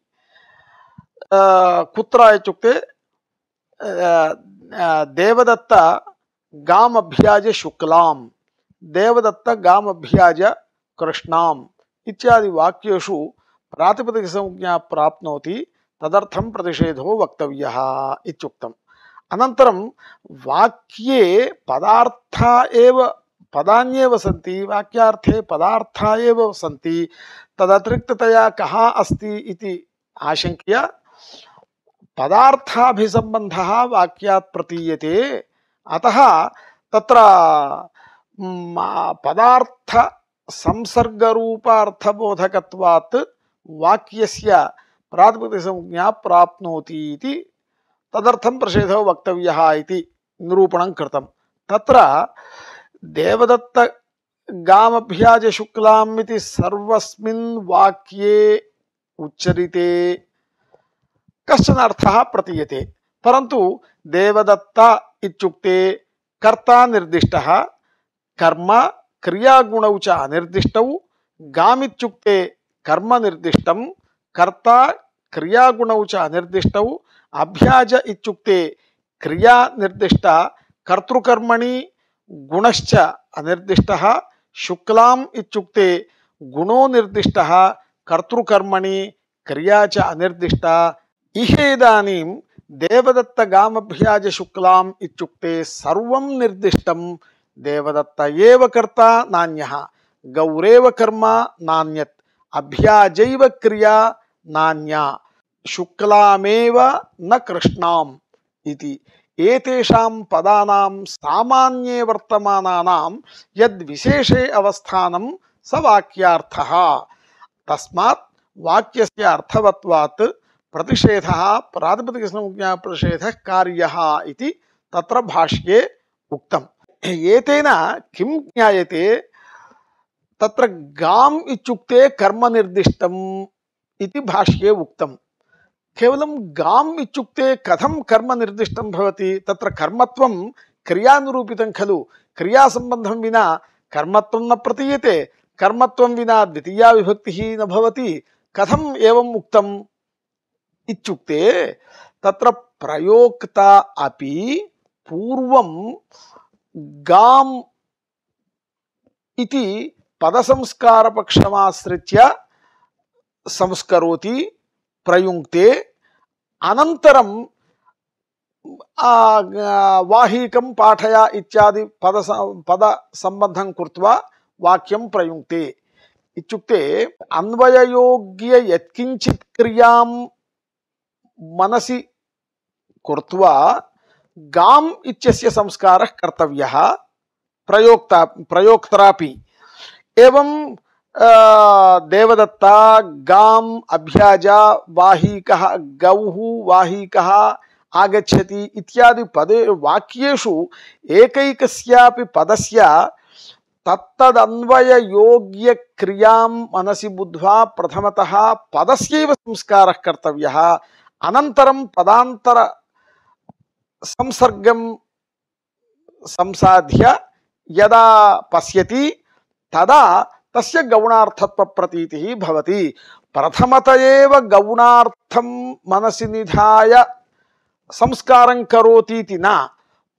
कुत्र इत्युक्ते देवदत्त गामभ्याज शुक्लां, देवदत्त गामभ्याज कृष्णाम् इत्यादि वाक्येषु प्रातिपदिक संज्ञा प्राप्नोति तदर्थं प्रतिषेधो वक्तव्यः इत्युक्तम्। अनन्तरं वाक्ये पदार्था एव पदान्येव सन्ति, वाक्यार्थे पदार्था एव सन्ति, तदतिरिक्ततया कः अस्ति इति आशंक्य पदार्थाभिसम्बन्धः वाक्यात् प्रतीयते। अतः तत्र पदार्थ संसर्गरूपार्थबोधकत्वात् वाक्यस्य प्रातिपदिक संज्ञा प्राप्नोति इति तदर्थं प्रतिषेधो वक्तव्यः इति निरूपणं कृतं। तत्र देवदत्त गामभ्याज शुक्लाम् इति सर्वस्मिन् वाक्ये उच्चरिते कश्चन अर्थः प्रतीयते, परन्तु देवदत्त इत्युक्ते कर्ता निर्दिष्टः, कर्म क्रियागुणौ च अनिर्दिष्टौ, गामित्युक्ते कर्म निर्दिष्टं, कर्ता क्रियागुणौ च अनिर्दिष्टौ, अभ्याज इत्युक्ते क्रिया निर्दिष्ट कर्तृकर्मणि गुणश्च अनिर्दिष्टः, शुक्लाम् इत्युक्ते गुणो निर्दिष्टः कर्तृकर्मणि क्रिया च अनिर्दिष्टा। इहेदानीं देवदत्त गामभ्याज शुक्लाम् इत्युक्ते सर्वं निर्दिष्टं, देवदत्त एव कर्ता नान्यः, गौरेव कर्म नान्यत्, अभ्याजैव क्रिया नान्या, शुक्लामेव न कृष्णाम् इति। एतेषां पदानां सामान्ये वर्तमानानां यद् विशेषे अवस्थानं स वाक्यार्थः। तस्मात् वाक्यस्य अर्थवत्वात् प्रतिषेधः प्रातिपदिक संज्ञा प्रतिषेधः कार्यः इति तत्र भाष्ये उक्तम्। एतेन किं ज्ञायते, तत्र गाम् इत्युक्ते कर्म निर्दिष्टम् इति भाष्ये उक्तम्। केवलं गाम् इत्युक्ते कथं कर्म निर्दिष्टं भवति, तत्र कर्मत्वं क्रियानुरूपितं खलु, क्रियासम्बन्धं विना कर्मत्वं न प्रतीयते, कर्मत्वं विना द्वितीया विभक्तिः न भवति, कथम् एवम् उक्तम् इत्युक्ते तत्र प्रयोक्ता अपि पूर्वं गाम् इति पदसंस्कारपक्षमाश्रित्य संस्करोति प्रयुङ्क्ते, अनन्तरं वाहीकं पाठय इत्यादि पद संबद्धं कृत्वा वाक्यं प्रयुङ्क्ते इत्युक्ते अन्वययोग्य यत्किञ्चित् क्रियां मनसि कृत्वा गाम् इत्यस्य संस्कारः कर्तव्यः प्रयोक्तरापि। एवं देवदत्ता गाम अभ्याज वाहीकः गौः वाहीकः आगच्छति इत्यादि पदे वाक्येषु एकैकस्यापि पदस्य तत्तदन्वय योग्य क्रियां मनसि बुद्ध्वा प्रथमतः पदस्यैव संस्कारः कर्तव्यः अनन्तरं पदान्तर संसर्गं संसाध्य यदा पश्यति तदा तस्य गौणार्थत्व प्रतीतिः भवति। प्रथमत एव गौणार्थं मनसि निधाय संस्कारं करोतीति न,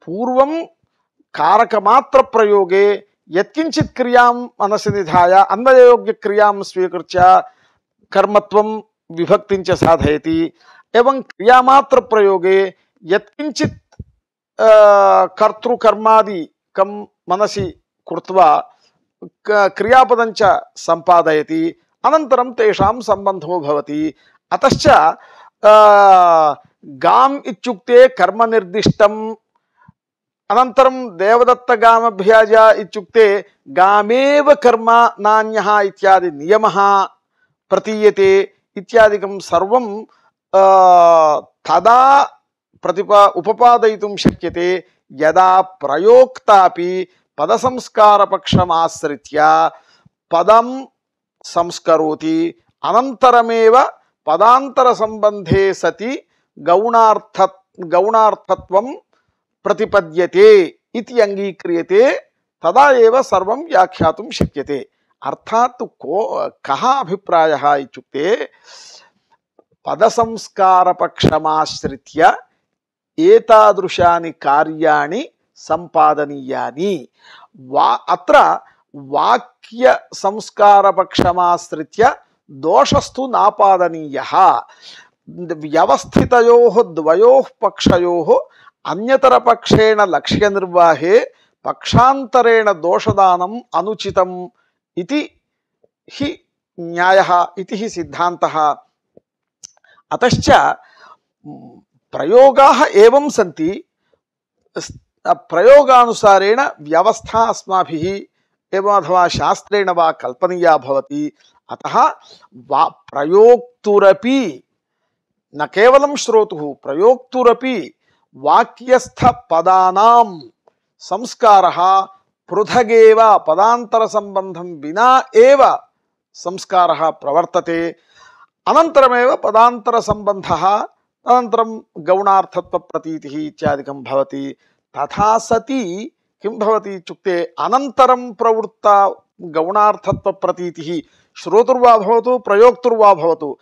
पूर्वं कारकमात्र प्रयोगे यत्किंचित् क्रियां मनसि निधाय अन्वययोग्य क्रियां स्वीकृत्य कर्मत्वं विभक्तिं च साधयति एवं क्रियामात्र प्रयोगे यत्किंचित् कर्तृकर्मादिकं मनसि कृत्वा क्रियापदं च सम्पादयति अनन्तरं तेषां सम्बन्धो भवति। अतश्च गाम् इत्युक्ते कर्मनिर्दिष्टम् अनन्तरं देवदत्तगामभ्याज इत्युक्ते गामेव कर्म नान्यः इत्यादि नियमः प्रतीयते इत्यादिकं सर्वं तदा उपपादयितुं शक्यते यदा प्रयोक्तापि पदसंस्कारपक्षमाश्रित्य पदं संस्करोति अनन्तरमेव पदान्तरसम्बन्धे सति गौणार्थत्वं प्रतिपद्यते इति अंगीक्रियते तदा एव सर्वं व्याख्यातुं शक्यते। अर्थात् कः अभिप्रायः इत्युक्ते पदसंस्कारपक्षमाश्रित्य एतादृशानि कार्याणि सम्पादनीयानि। अत्र वाक्य संस्कारपक्षमाश्रित्य दोषस्तु नापादनीयः। व्यवस्थितयोः द्वयोः पक्षयोः अन्यतरपक्षेण लक्ष्यनिर्वाहे पक्षान्तरेण दोषदानम् अनुचितम् इति हि न्यायः इति हि सिद्धान्तः। अतश्च प्रयोगाः एवं सन्ति, प्रयोगानुसारेण व्यवस्था अस्माभिः एवं अथवा शास्त्रेण वा कल्पनीया भवति। अतः प्रयोक्तुरपि न केवलं श्रोतुः, प्रयोक्तुरपि वाक्यस्थ पदानां संस्कारः पृथगेव पदान्तर संबंधं विना एव संस्कारः प्रवर्तते। अनन्तरमेव पदान्तर संबंधः अनन्तरं गौणार्थत्व प्रतीतिः इत्यादिकं भवति। तथा सति किं भवति इत्युक्ते अनन्तरं प्रवृत्ता गौणार्थत्व प्रतीतिः श्रोतुर्वा भवतु प्रयोक्तुर्वा भवतु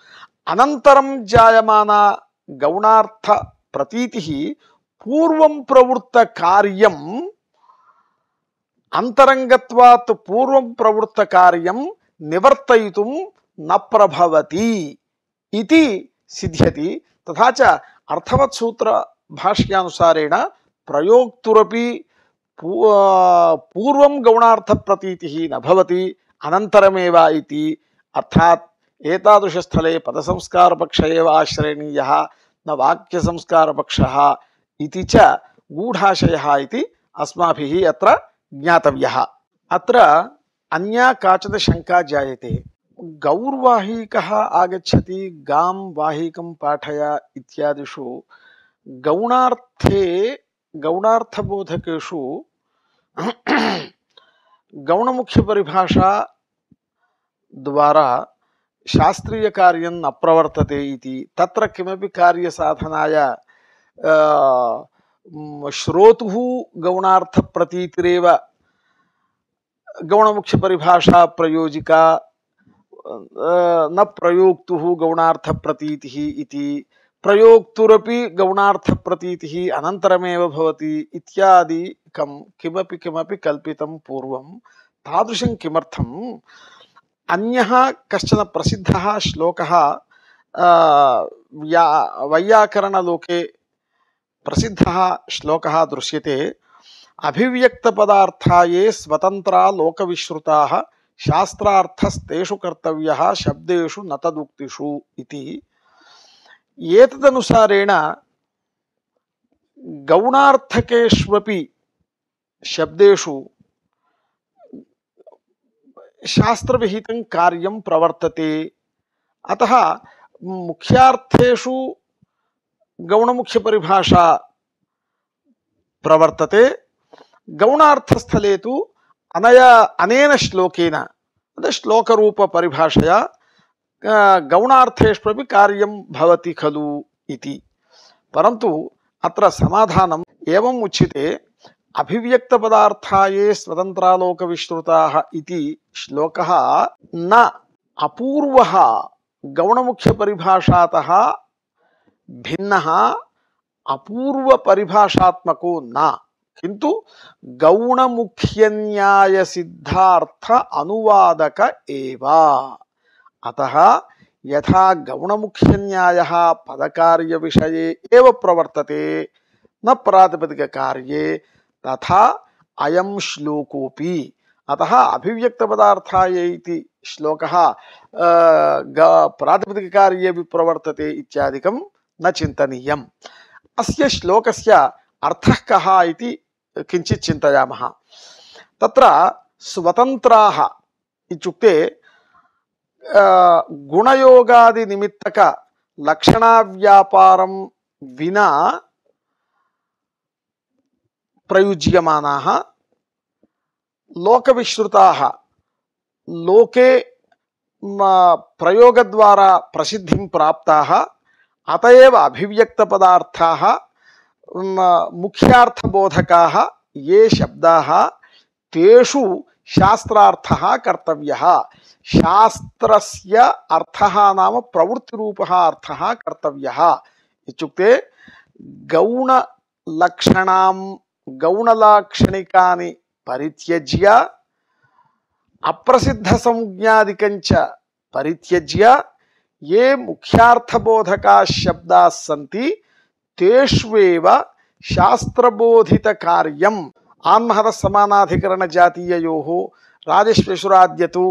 अनन्तरं जायमाना गौणार्थ प्रतीतिः पूर्वं प्रवृत्त कार्यं अंतरंगत्वात् पूर्वं प्रवृत्त कार्यं निवर्तयितुं न प्रभवति इति सिद्ध्यति। तथा च अर्थवत् सूत्र भाष्यानुसारेण प्रयोक्तुरपि पूर्वं गौणार्थ प्रतीतिः न भवति अनन्तरमेव इति। अर्थात् एतादृशस्थले पदसंस्कारपक्ष एव आश्रयणीयः न वाक्यसंस्कारपक्षः इति च गूढाशयः इति अस्माभिः अत्र ज्ञातव्यः। अत्र अन्या काचित् शङ्का जायते। गौर्वाहीकः आगच्छति गां वाहीकं पाठय इत्यादिषु गौणार्थबोधकेषु गौणमुख्यपरिभाषा द्वारा शास्त्रीय कार्यं न प्रवर्तते इति, तत्र किमपि कार्यसाधनाय श्रोतुः गौणार्थ प्रतीतिरेव गौणमुख्य परिभाषा प्रयोजिका न प्रयोक्तुः गौणार्थ प्रतीतिः इति, प्रयोक्तुरपि गौणार्थ प्रतीतिः अनन्तरमेव भवति इत्यादि किमपि कल्पितं पूर्वं। तादृशं किमर्थम्? अन्यः कश्चन प्रसिद्धः श्लोकः वैयाकरणलोके प्रसिद्धः श्लोकः दृश्यते। अभिव्यक्तपदार्था ये स्वतन्त्रा लोकविश्रुताः शास्त्रार्थस्तेषु कर्तव्यः शब्देषु न तदुक्तिषु इति। एतदनुसारेण गौणार्थकेष्वपि शब्देषु शास्त्रविहितं कार्यं प्रवर्तते। अतः मुख्यार्थेषु गौणमुख्यपरिभाषा प्रवर्तते, गौणार्थस्थले तु अनेन श्लोकेन श्लोकरूपपरिभाषया गौणार्थेष्वपि कार्यं भवति खलु इति। परन्तु अत्र समाधानम् एवम् उच्यते, अभिव्यक्तपदार्थाये स्वतन्त्रालोकविश्रुताः इति श्लोकः न अपूर्वः गौणमुख्यपरिभाषातः भिन्नः अपूर्वपरिभाषात्मको न, किन्तु गौणमुख्यन्यायसिद्धार्थ अनुवादक एव। अतः यथा गौणमुख्यन्यायः पदकार्यविषये एव प्रवर्तते न प्रातिपदिककार्ये, तथा अयं श्लोकोऽपि। अतः अभिव्यक्तपदार्थाय इति श्लोकः प्रातिपदिककार्ये अपि प्रवर्तते इत्यादिकं न चिन्तनीयम्। अस्य श्लोकस्य अर्थः कः इति किञ्चित् चिन्तयामः। तत्र स्वतन्त्राः इत्युक्ते गुणयोगादिनिमित्तक लक्षणाव्यापारं विना प्रयुज्यमानाः, लोकविश्रुताः, लोके प्रयोगद्वारा प्रसिद्धिं प्राप्ताः, अतएव अभिव्यक्तपदार्थाः मुख्यार्थबोधकाः ये शब्दाः तेषु शास्त्रार्थः कर्तव्यः। शास्त्रस्य अर्थः नाम प्रवृत्तिरूपः अर्थः कर्तव्यः। इत्युक्ते गौणलाक्षणिकानि परित्यज्य अप्रसिद्धसंज्ञादिकञ्च परित्यज्य ये मुख्यार्थबोधकाः शब्दाः सन्ति तेष्वेव शास्त्रबोधितकार्यम् आन्महतसमानाधिकरणजातीययोः राजश्वेश्वराद्यतु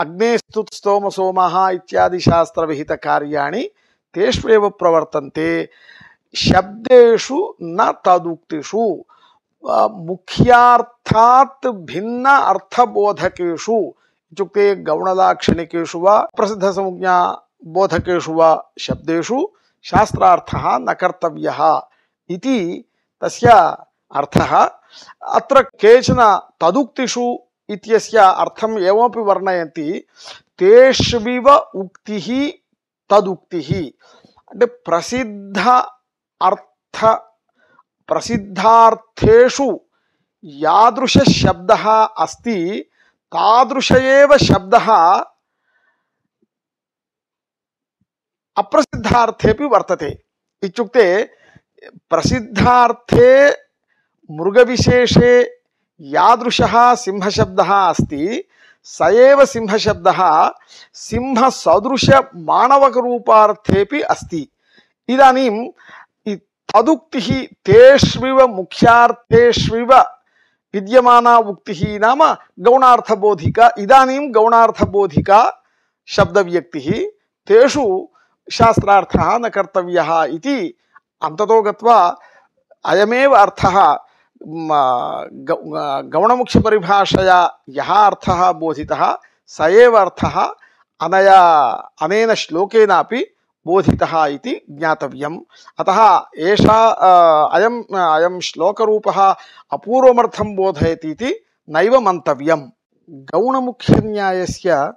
अग्नेस्तुत्स्तोमसोमः इत्यादि शास्त्रविहितकार्याणि तेष्वेव प्रवर्तन्ते, शब्देषु न तदुक्तिषु। मुख्यार्थात् भिन्न अर्थबोधकेषु इत्युक्ते गौणलाक्षणिकेषु वा प्रसिद्धसंज्ञा बोधकेषु वा शब्देषु शास्त्रार्थः न कर्तव्यः इति तस्य अर्थः। अत्र केचन तदुक्तिषु इत्यस्य अर्थम् एवमपि वर्णयन्ति, तेष्विव उक्तिः तदुक्तिः అంటే प्रसिद्धार्थेषु यादृश शब्दः अस्ति तादृश एव शब्दः अप्रसिद्धार्थेपि वर्तते। इत्युक्ते प्रसिद्धार्थे मृगविशेषे यादृशः सिंहशब्दः अस्ति स एव सिंहशब्दः सिंहसदृशमाणवकरूपार्थेपि अस्ति। इदानीं तदुक्तिः तेष्विव मुख्यार्थेष्विव विद्यमाना उक्तिः नाम गौणार्थबोधिका। इदानीं गौणार्थबोधिका शब्दव्यक्तिः तेषु शास्त्रार्थः न कर्तव्यः इति अन्ततो गत्वा अयमेव अर्थः गौणमुख्यपरिभाषया यः अर्थः बोधितः स एव अर्थः अनेन श्लोकेनापि बोधितः इति ज्ञातव्यम्। अतः अयं श्लोकरूपः अपूर्वमर्थं बोधयति इति नैव मन्तव्यम्। गौणमुख्यन्यायस्य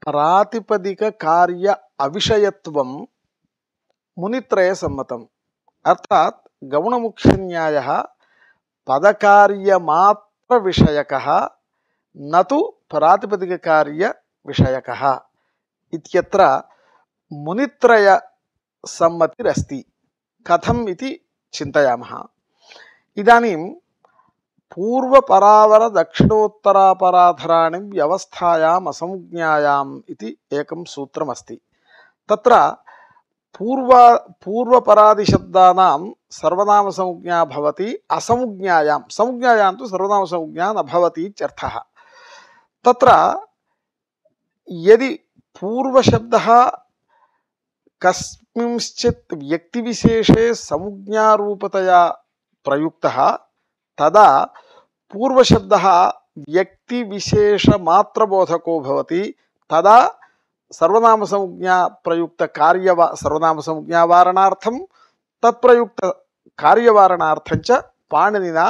प्रातिपदिककार्य अविषयत्वं मुनित्रयसम्मतम्। अर्थात् गौणमुख्यन्यायः पदकार्यमात्रविषयकः न तु प्रातिपदिककार्यविषयकः इत्यत्र मुनित्रयसम्मतिरस्ति। कथम् इति चिन्तयामः। इदानीं पूर्वपरावर दक्षिणोत्तरापराधराणि व्यवस्थायाम् असंज्ञायाम् इति एकं सूत्रमस्ति। तत्र पूर्वपरादिशब्दानां सर्वनामसंज्ञा भवति असंज्ञायां, संज्ञायां तु सर्वनामसंज्ञा न भवति इत्यर्थः। तत्र यदि पूर्वशब्दः कस्मिंश्चित् व्यक्तिविशेषे संज्ञारूपतया प्रयुक्तः तदा पूर्वशब्दः వ్యక్తి విశేష మాత్రబోధకో భవతి తదా సర్వనామ సంజ్ఞా ప్రయుక్త సర్వనామ సంజ్ఞా వారణార్థం తత్ప్రయుక్త కార్యవారణార్థం చ పాణినినా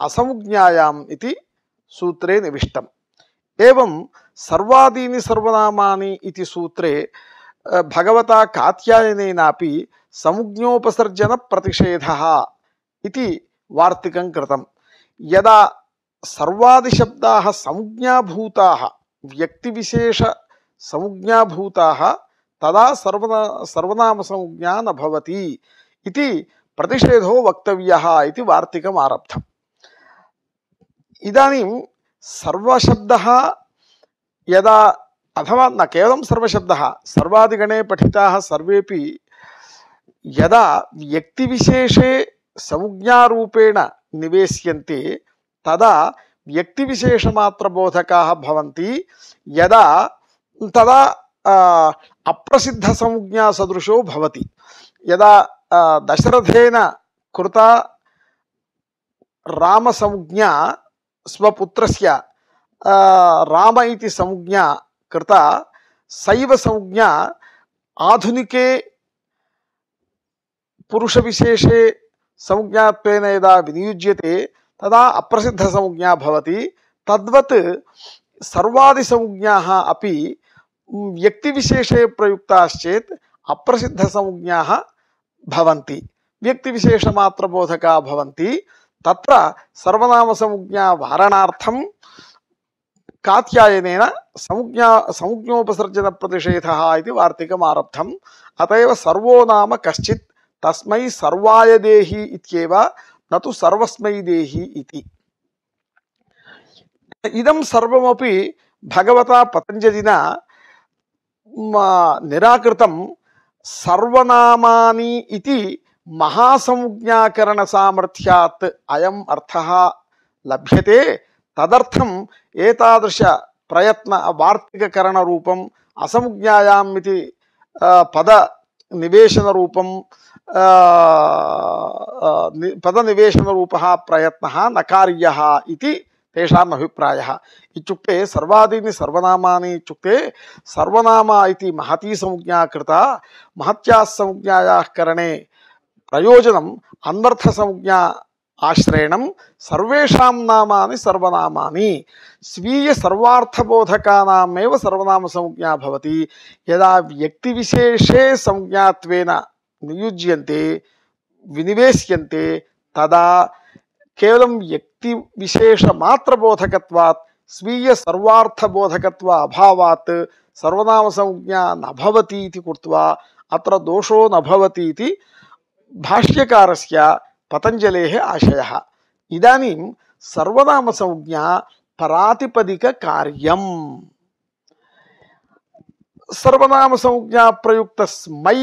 అసంజ్ఞాయాం ఇతి సూత్రే నివిష్టం. ఏవం సర్వాదీని సర్వనామాని ఇతి సూత్రే భగవతా కాత్యాయనేనాపి సంజ్ఞోపసర్జన ప్రతిషేధః ఇతి వార్తికం కృతం. యదా సర్వాదిశబ్దాః సంజ్ఞాభూతాః వ్యక్తివిశేష సంజ్ఞాభూతాః తదా సర్వనామ సంజ్ఞా న భవతి ఇతి ప్రతిషేధో వక్తవ్యః ఇతి వార్తికం ఆరబ్ధం. ఇదానీం సర్వశబ్దः యదా అథవా న కేవలం సర్వశబ్దः సర్వాదిగణే పఠితాः సర్వేపి యదా వ్యక్తివిశేషే సంజ్ఞారూపేణ నివేశ్యంతే తదా వ్యక్తివిశేషమాత్రబోధకాः భవంతి. యదా తదా అప్రసిద్ధ సంజ్ఞా సదృశో భవతి. యదా దశరథేన కృత రామ సంజ్ఞా స్వపుత్రస్య రామ ఇతి సంజ్ఞా కృత సైవ సంజ్ఞా ఆధునికే పురుష విశేషే సంజ్ఞాత్వేన యదా వినియుజ్యతే తదా అప్రసిద్ధ సంజ్ఞా భవతి. తద్వత్ సర్వాది సంజ్ఞాః అపి వ్యక్తి విశేషే ప్రయుక్తాశ్చేత్ అప్రసిద్ధ సంజ్ఞాః భవంతి, వ్యక్తి విశేష మాత్ర బోధకా భవంతి. తత్ర సర్వనామ సంజ్ఞా వారణార్థం కాత్యాయనేన సంజ్ఞోపసర్జన ప్రతిషేధః ఇది వార్తికం ఆరబ్ధం. అతయవ సర్వో నామ కశ్చిత్ తస్మై సర్వాయ దేహి ఇత్యేవ నతు సర్వస్మై దేహి ఇతి. ఇదం సర్వమపి భగవతా పతంజలినా నిరాకృతం. సర్వనామాని ఇతి మహాసంజ్ఞాకరణ సామర్థ్యాత్ అయం అర్థః లభ్యతే. తదర్థం ఏతాదృశ ప్రయత్న వార్తికకరణ రూపం అసంజ్ఞాయాం ఇతి పద నివేశన రూపం పద నివేశన రూపః ప్రయత్నః న కార్యః ఇతి తేషాం అభిప్రాయः. ఇత్యుక్తే సర్వాదీని సర్వనామాని ఇత్యుక్తే సర్వనామ ఇతి మహతీ సంజ్ఞా కృత మహత్యాः సంజ్ఞాయాः కరణే ప్రయోజనం అన్వర్థ సంజ్ఞా ఆశ్రయణం. సర్వేషాం నామాని సర్వనామాని స్వీయ సర్వార్థబోధకానామేవ సర్వనామ సంజ్ఞా భవతి. యదా వ్యక్తి విశేషే సంజ్ఞాత్వేన నియుజ్యంతే వినివేశ్యంతే తదా కేవలం వ్యక్తి విశేష మాత్ర బోధకత్వాత్ స్వీయ సర్వార్థబోధకత్వ అభావాత్ సర్వనామ సంజ్ఞా నభవతి ఇతి కృత్వా అత్ర దోషో నభవతి ఇతి భాష్యకారస్య పతంజలేః ఆశయः. ఇదానీం సర్వనామ సంజ్ఞా ప్రాతిపదిక కార్యం. సర్వనామ సంజ్ఞా ప్రయుక్త స్మై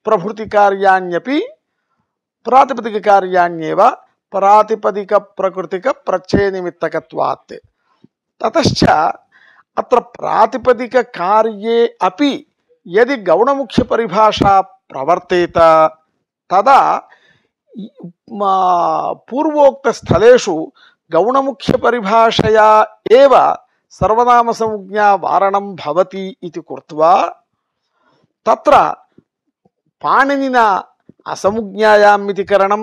ప్రభృతి కార్యాణ్యపి ప్రాతిపదిక కార్యాణ్యేవ ప్రాతిపదిక ప్రకృతిక ప్రత్యయ నిమిత్తకత్వాత్. తతశ్చ అత్ర ప్రాతిపదిక కార్యే అపి యది గౌణముఖ్య పరిభాషా ప్రవర్తేత తదా పూర్వోక్త స్థలేషు గౌణముఖ్య పరిభాషయా ఏవ సర్వనామ సంజ్ఞా వారణం భవతి ఇతి కృత్వా తత్ర పాణినినా అసంజ్ఞాయాం ఇతి కరణం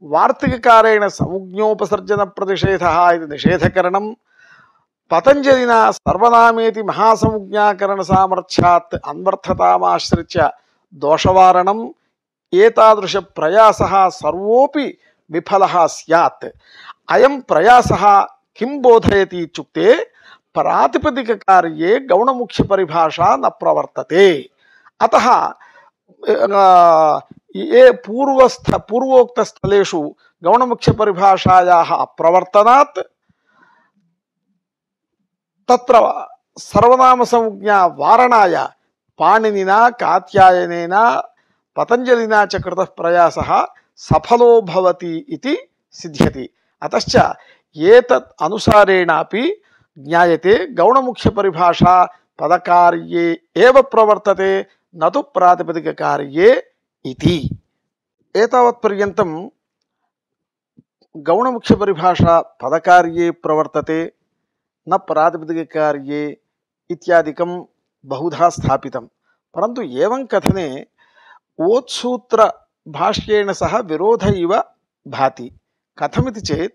వార్తికకారేణ సంజ్ఞోపసర్జన ప్రతిషేధః ఇది నిషేధకరణం. పతంజలినా సర్వనామేతి మహాసంజ్ఞాకరణ సామర్థ్యాత్ అన్వర్థతామాశ్రిత్య దోషవారణం. ఏతాదృశ ప్రయాసః సర్వోపి విఫలః స్యాత్. అయం ప్రయాసః కిం బోధయతి ఇత్యుక్తే ప్రాతిపదిక కార్యే గౌణముఖ్య పరిభాషా న ప్రవర్తతే. అతః ఏ పూర్వోక్త స్థలేషు గౌణముఖ్య పరిభాషాయాః అప్రవర్తనాత్ తత్ర సర్వనామ సంజ్ఞా వారణాయ పాణినినా కాత్యాయనేన పతంజలినా చ కృతః ప్రయాసః సఫలో భవతి ఇతి సిద్ధ్యతి. అతశ్చ ఏతత్ అనుసారేణాపి జ్ఞాయతే గౌణముఖ్య పరిభాషా పదకార్యే ఏవ ప్రవర్తతే నతు ప్రాతిపదిక కార్యే ఇతి. ఏతావత్పర్యంతం గౌణముఖ్య పరిభాషా పదకార్యే ప్రవర్తతే न प्रातिपदिककार्ये इत्यादिकं बहुधा स्थापितं, परन्तु एवं कथने ओत्सूत्र भाष्येण सह विरोध इव भाति। कथमिति चेत्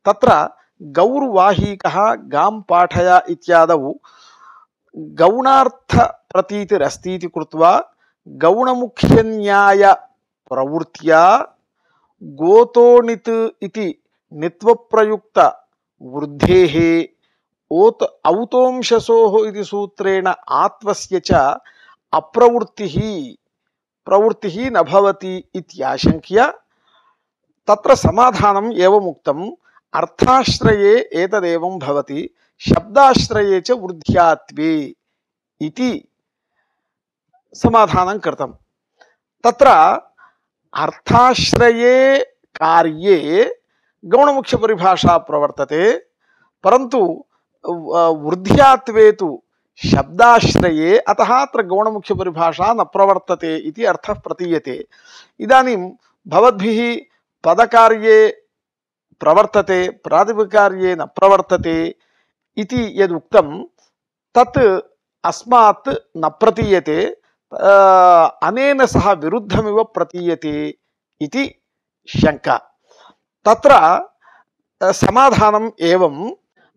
तत्र गौर्वाहीकः गां पाठय इत्यादौ गौणार्थ प्रतीतिरस्तीति कृत्वा गौणमुख्यन्याय प्रवृत्त्या गोतोनित् इति नित्वप्रयुक्त वृद्धेः ओत औतोंशसोः इति सूत्रेण आत्वस्य च प्रवृत्तिः न भवति इत्याशंक्य तत्र समाधानम् एवम् उक्तम्, अर्थाश्रये एतदेवं भवति, शब्दाश्रये च वृद्ध्यात्वे इति समाधानं कृतम्। तत्र अर्थाश्रये कार्ये गौणमुख्यपरिभाषा प्रवर्तते, परन्तु वृद्ध्यात्वे तु शब्दाश्रये, अतः अत्र गौणमुख्यपरिभाषा न प्रवर्तते इति अर्थः प्रतीयते। इदानीं भवद्भिः पदकार्ये प्रवर्तते, प्रातिपदिककार्ये न प्रवर्तते इति यदुक्तं तत् अस्मात् न प्रतीयते, अनेन सह विरुद्धमिव प्रतीयते इति शंका। तत्र समाधानम् एवं,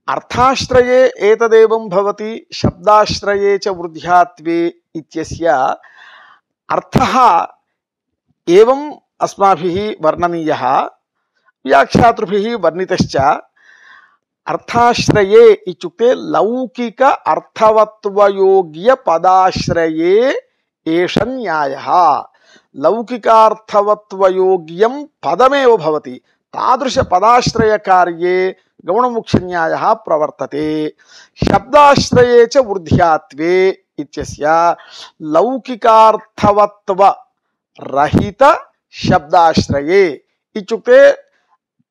अर्थाश्रये एतदेवं भवति, शब्दाश्रये च वृद्ध्यात्वे इत्यस्य अर्थः एवं अस्माभिः वर्णनीयः, व्याख्यातृभिः वर्णितश्च। अर्थाश्रये इत्युक्ते लौकिक अर्थवत्वयोग्य पदाश्रये एष न्यायः। लौकिकार्थवत्वयोग्यं पदमेव भवति, तादृश पदाश्रय कार्ये गौणमुख्यन्यायः प्रवर्तते। शब्दाश्रये च वृद्ध्यात्वे इत्यस्य लौकिकार्थवत्व रहित शब्दाश्रये इत्युक्ते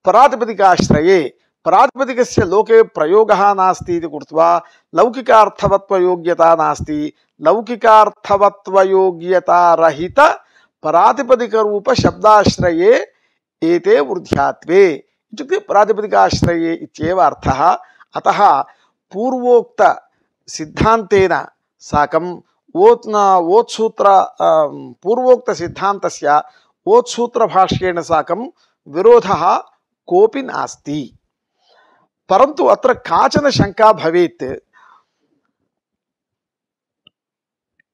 प्रातिपदिकाश्रये, प्रातिपदिकस्य लोके प्रयोगः नास्ति इति कृत्वा लौकिकार्थवत्वयोग्यता नास्ति, लौकिकार्थवत्वयोग्यता रहित प्रातिपदिकरूप शब्दाश्रये एते वृद्ध्यात्वे इत्युक्ते प्रातिपदिकाश्रये इत्येव अर्थः। अतः पूर्वोक्त सिद्धान्तेन साकं ओत्सूत्र पूर्वोक्त सिद्धान्तस्य ओत्सूत्र भाष्येण साकं विरोधः कोऽपि नास्ति। परन्तु अत्र काचन शंका भवेत्,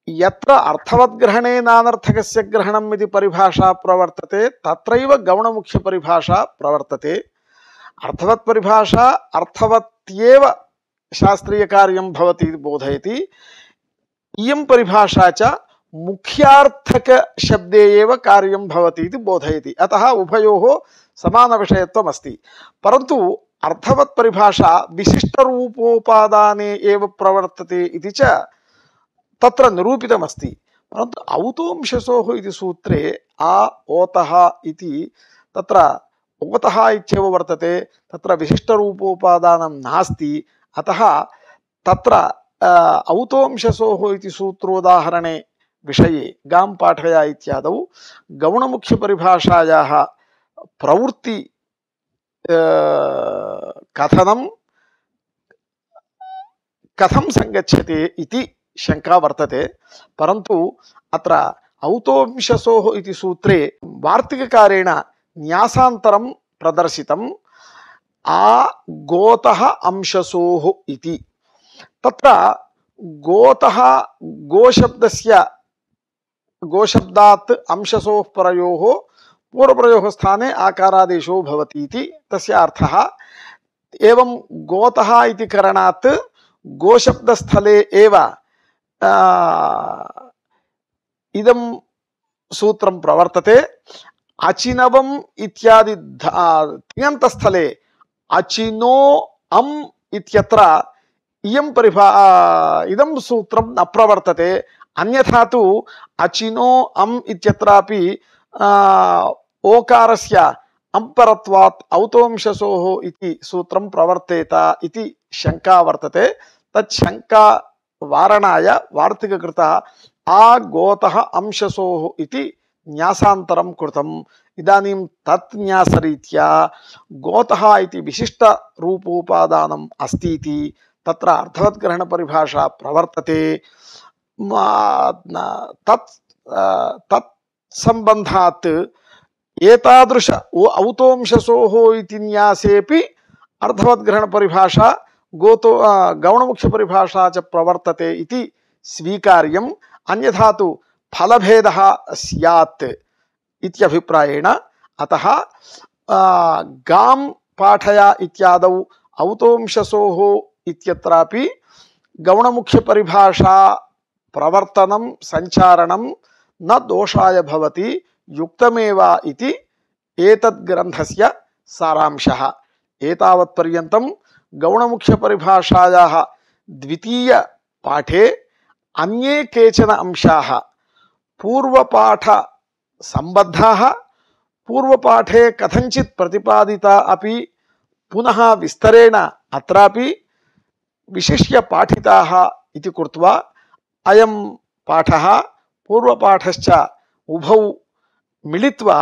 यत्र अर्थवद्ग्रहणे नानर्थकस्य ग्रहणम् इति परिभाषा प्रवर्तते तत्रैव गौणमुख्यपरिभाषा प्रवर्तते। अर्थवत्परिभाषा अर्थवत्येव शास्त्रीयकार्यं भवति इति बोधयति, इयं परिभाषा च मुख्यार्थक शब्दे एव कार्यं भवति इति बोधयति। अतः उभयोः समानविषयत्वम् अस्ति। परन्तु अर्थवत् परिभाषा विशिष्टरूपोपादाने एव प्रवर्तते इति च तत्र निरूपितमस्ति। परन्तु औतोंशसोः इति सूत्रे आ ओतः इति तत्र ओतः इत्येव वर्तते, तत्र विशिष्टरूपोपादानं नास्ति। अतः तत्र औतोंशसोः इति सूत्रोदाहरणे विषये गां पाठय इत्यादौ गौणमुख्यपरिभाषायाः प्रवृत्ति कथं संगच्छते इति शंका वर्तते। परन्तु अत्र औतोंशसोः इति सूत्रे वार्तिककारेण न्यासान्तरं प्रदर्शितम्, आ गोतः अंशसोः इति। तत्र गोतः गोशब्दस्य गोशब्दात् अंशसोः परयोः पूर्वप्रयोः स्थाने आकारादेशो भवति इति तस्य अर्थः। एवं गोतः इति करणात् गोशब्दस्थले एव इदं सूत्रं प्रवर्तते। अचिनवम् इत्यादि तिङन्तस्थले अचिनो अम् इत्यत्र इदं सूत्रं न प्रवर्तते। अन्यथा तु अचिनो अम् इत्यत्रापि ओकारस्य अंपरत्वात् औतोंशसोः इति सूत्रं प्रवर्तेत इति शंका वर्तते। तत् शंका वारणाय वार्तिककृतः आ गोतः अंशसोः इति न्यासान्तरं कृतम्। इदानीं तत् न्यासरीत्या गोतः इति विशिष्ट रूपोपादानम् अस्ति इति तत्र अर्थवद्ग्रहणपरिभाषा प्रवर्तते। तत्सम्बन्धात् एतादृश औतोंशसोः इति न्यासेपि अर्थवद्ग्रहणपरिभाषा गौणमुख्यपरिभाषा च प्रवर्तते इति स्वीकार्यम्। अन्यथा तु फलभेदः स्यात् इत्यभिप्रायेण। अतः गां पाठया इत्यादौ औतोंशसोः इत्यत्रापि गौणमुख्यपरिभाषा प्रवर्तनं सञ्चारणं न दोषाय भवति, युक्तमेव इति एतद्ग्रन्थस्य सारांशः। एतावत्पर्यन्तं गौणमुख्यपरिभाषायाः द्वितीयपाठे अन्ये केचन अंशाः पूर्वपाठसम्बद्धाः, पूर्वपाठे कथञ्चित् प्रतिपादिता अपि पुनः विस्तरेण अत्रापि विशिष्य पाठिताः इति कृत्वा अयं पाठः पूर्वपाठश्च उभौ मिलित्वा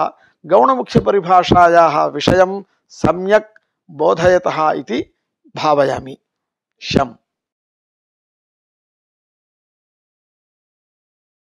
गौणमुख्यपरिभाषायाः विषयं सम्यक् बोधयतः इति भावयामि। शम्।